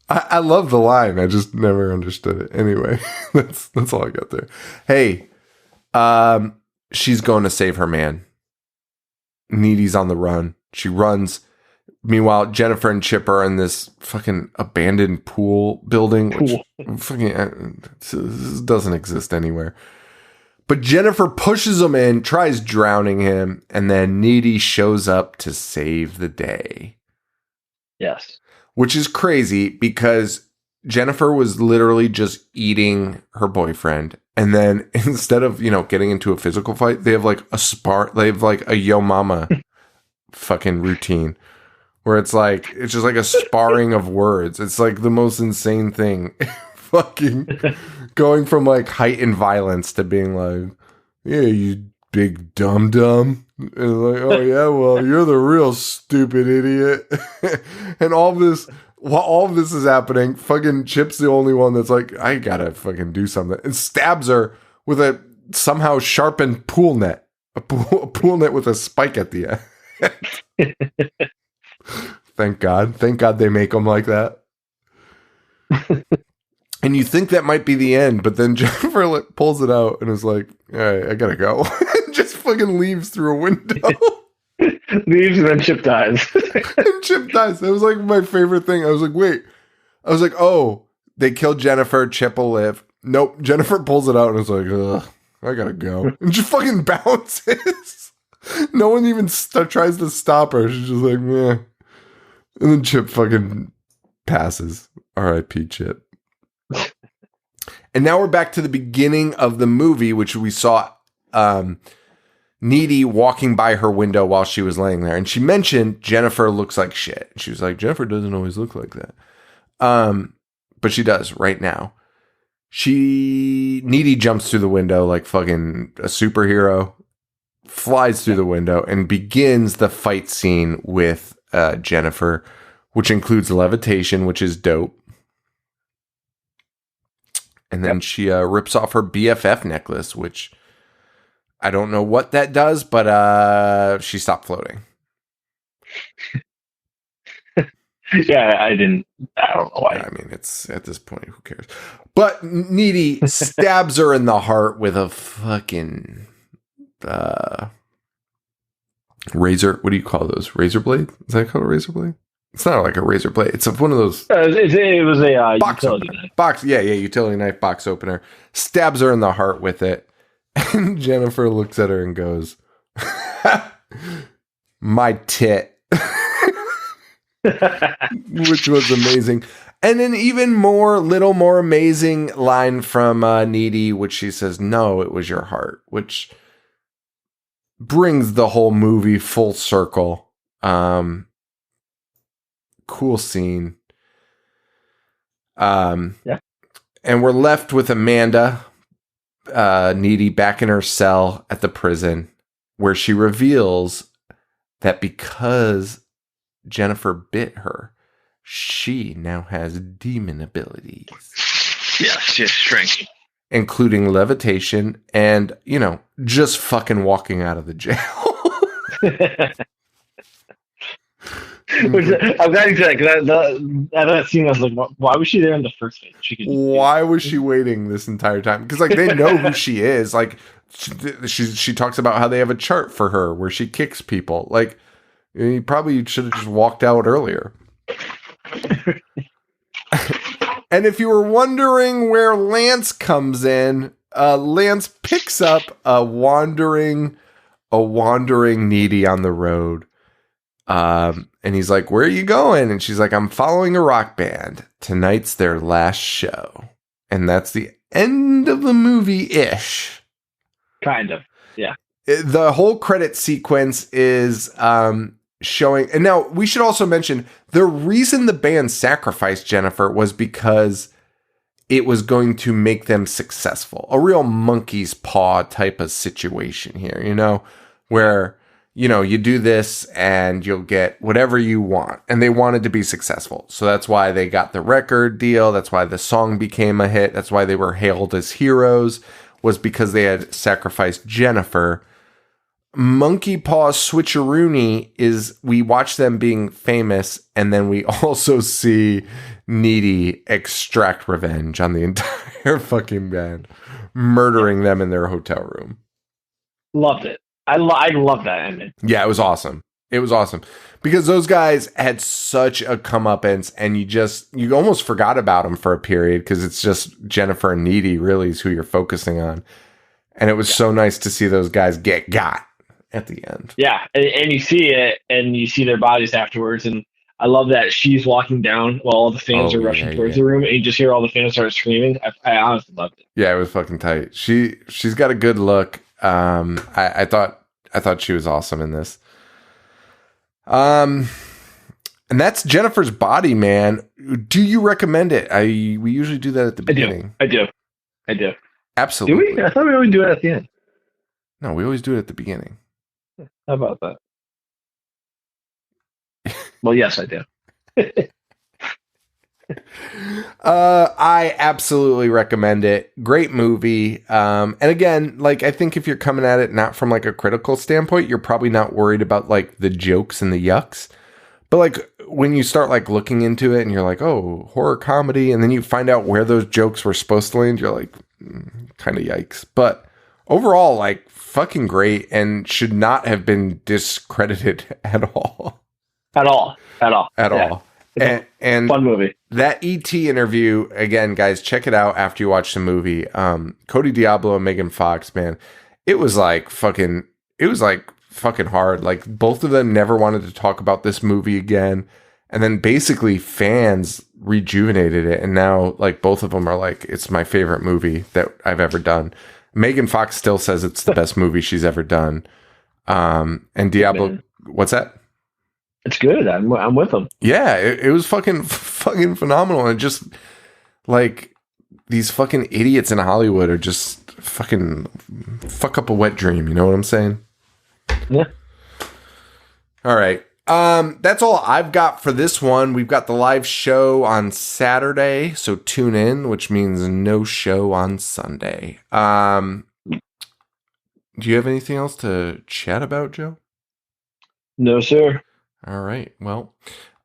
I love the line. I just never understood it. Anyway, that's all I got there. Hey, she's going to save her man. Needy's on the run. She runs. Meanwhile, Jennifer and Chip are in this fucking abandoned pool building, which this doesn't exist anywhere. But Jennifer pushes him in, tries drowning him, and then Needy shows up to save the day. Yes. Which is crazy because Jennifer was literally just eating her boyfriend. And then instead of, getting into a physical fight, they have like they have like a yo mama fucking routine where it's just like a sparring of words. It's like the most insane thing. Fucking going from like heightened violence to being like, yeah, you big dum-dum. And like, oh yeah, well, you're the real stupid idiot. And while all of this is happening, fucking Chip's the only one that's like, I gotta fucking do something. And stabs her with a somehow sharpened pool net. A pool net with a spike at the end. Thank God. Thank God they make them like that. And you think that might be the end, but then Jennifer pulls it out and is like, all right, I gotta go. And just fucking leaves through a window. Leaves and then Chip dies. And Chip dies. That was like my favorite thing. I was like, wait. I was like, oh, they killed Jennifer. Chip will live. Nope. Jennifer pulls it out and is like, ugh, I gotta go. And just fucking bounces. No one even tries to stop her. She's just like, meh. And then Chip fucking passes. R.I.P. Chip. And now we're back to the beginning of the movie, which we saw Needy walking by her window while she was laying there. And she mentioned Jennifer looks like shit. She was like, Jennifer doesn't always look like that. But she does right now. Needy jumps through the window like fucking a superhero, flies through the window, and begins the fight scene with Jennifer, which includes levitation, which is dope. And then she rips off her BFF necklace, which I don't know what that does, but she stopped floating. Yeah, I don't know why. I mean, it's at this point, who cares? But Needy stabs her in the heart with a fucking razor. What do you call those? Razor blade? Is that called a razor blade? It's not like a razor blade. It's one of those. It was a box utility opener. knife. Utility knife box opener. Stabs her in the heart with it. And Jennifer looks at her and goes, my tit. Which was amazing. And an even little more amazing line from Needy, which she says, no, it was your heart, which brings the whole movie full circle. Cool scene. Yeah. And we're left with Amanda, Needy, back in her cell at the prison, where she reveals that because Jennifer bit her, she now has demon abilities. Yes, strength. Including levitation and, just fucking walking out of the jail. Which, I'm glad you said that, because that scene, I was like, why was she there in the first place? Why was she waiting this entire time? Because, they know who she is. She talks about how they have a chart for her where she kicks people. You probably should have just walked out earlier. And if you were wondering where Lance comes in, Lance picks up a wandering Needy on the road. And he's like, where are you going? And she's like, I'm following a rock band. Tonight's their last show. And that's the end of the movie-ish. Kind of, yeah. The whole credit sequence is showing. And now we should also mention the reason the band sacrificed Jennifer was because it was going to make them successful. A real monkey's paw type of situation here, where, you do this and you'll get whatever you want. And they wanted to be successful. So that's why they got the record deal. That's why the song became a hit. That's why they were hailed as heroes, was because they had sacrificed Jennifer. Monkey Paw Switcheroony is we watch them being famous, and then we also see Needy extract revenge on the entire fucking band, murdering them in their hotel room. Loved it. I love that ending. Yeah, it was awesome. It was awesome because those guys had such a comeuppance, and you almost forgot about them for a period because it's just Jennifer and Needy really is who you're focusing on, and it was so nice to see those guys get got at the end. Yeah, and you see it, and you see their bodies afterwards, and I love that she's walking down while all the fans are rushing towards the room, and you just hear all the fans start screaming. I honestly loved it. Yeah, it was fucking tight. She's got a good look. I thought she was awesome in this. And that's Jennifer's Body, man. Do you recommend it? We usually do that at the beginning. I do. Absolutely. Do we? I thought we always do it at the end. No, we always do it at the beginning. How about that? Well, yes, I do. I absolutely recommend it. Great movie. And again, I think if you're coming at it not from a critical standpoint, you're probably not worried about the jokes and the yucks. But when you start looking into it and you're like, oh, horror comedy, and then you find out where those jokes were supposed to land, you're like, kind of yikes. But overall, fucking great, and should not have been discredited at all. At all. And fun movie. That E.T. interview, again, guys, check it out after you watch the movie. Cody Diablo and Megan Fox, man, it was fucking hard. Both of them never wanted to talk about this movie again. And then basically fans rejuvenated it, and now like both of them are like, it's my favorite movie that I've ever done. Megan Fox still says it's the best movie she's ever done. And Diablo, what's that? It's good. I'm with them. Yeah, it was fucking phenomenal. And just like these fucking idiots in Hollywood are just fucking fuck up a wet dream. You know what I'm saying? Yeah. All right. That's all I've got for this one. We've got the live show on Saturday, so tune in, which means no show on Sunday. Do you have anything else to chat about, Joe? No, sir. All right. Well,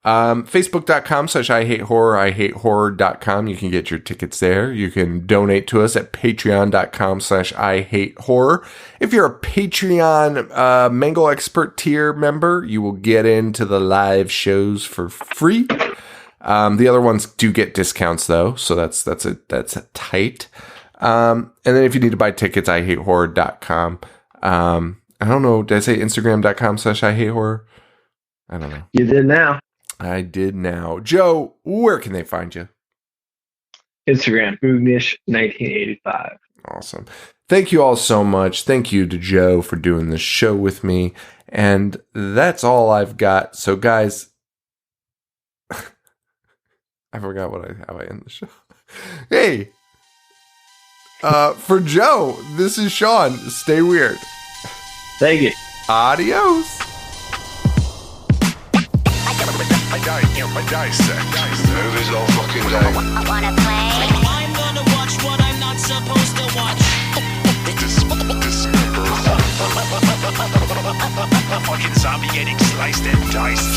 Facebook.com/IHateHorror, IHateHorror.com. You can get your tickets there. You can donate to us at Patreon.com/IHateHorror. If you're a Patreon Mango Expert tier member, you will get into the live shows for free. The other ones do get discounts though, so that's tight. And then if you need to buy tickets, IHateHorror.com. I don't know. Did I say Instagram.com/IHateHorror? I don't know. You did now. I did now. Joe, where can they find you? Instagram, Boognish1985. Awesome. Thank you all so much. Thank you to Joe for doing this show with me. And that's all I've got. So, guys, I forgot how I end the show. Hey, for Joe, this is Sean. Stay weird. Thank you. Adios. I dissect movies all fucking day. I wanna play. I'm gonna watch what I'm not supposed to watch. Dismember. A fucking zombie getting sliced and diced.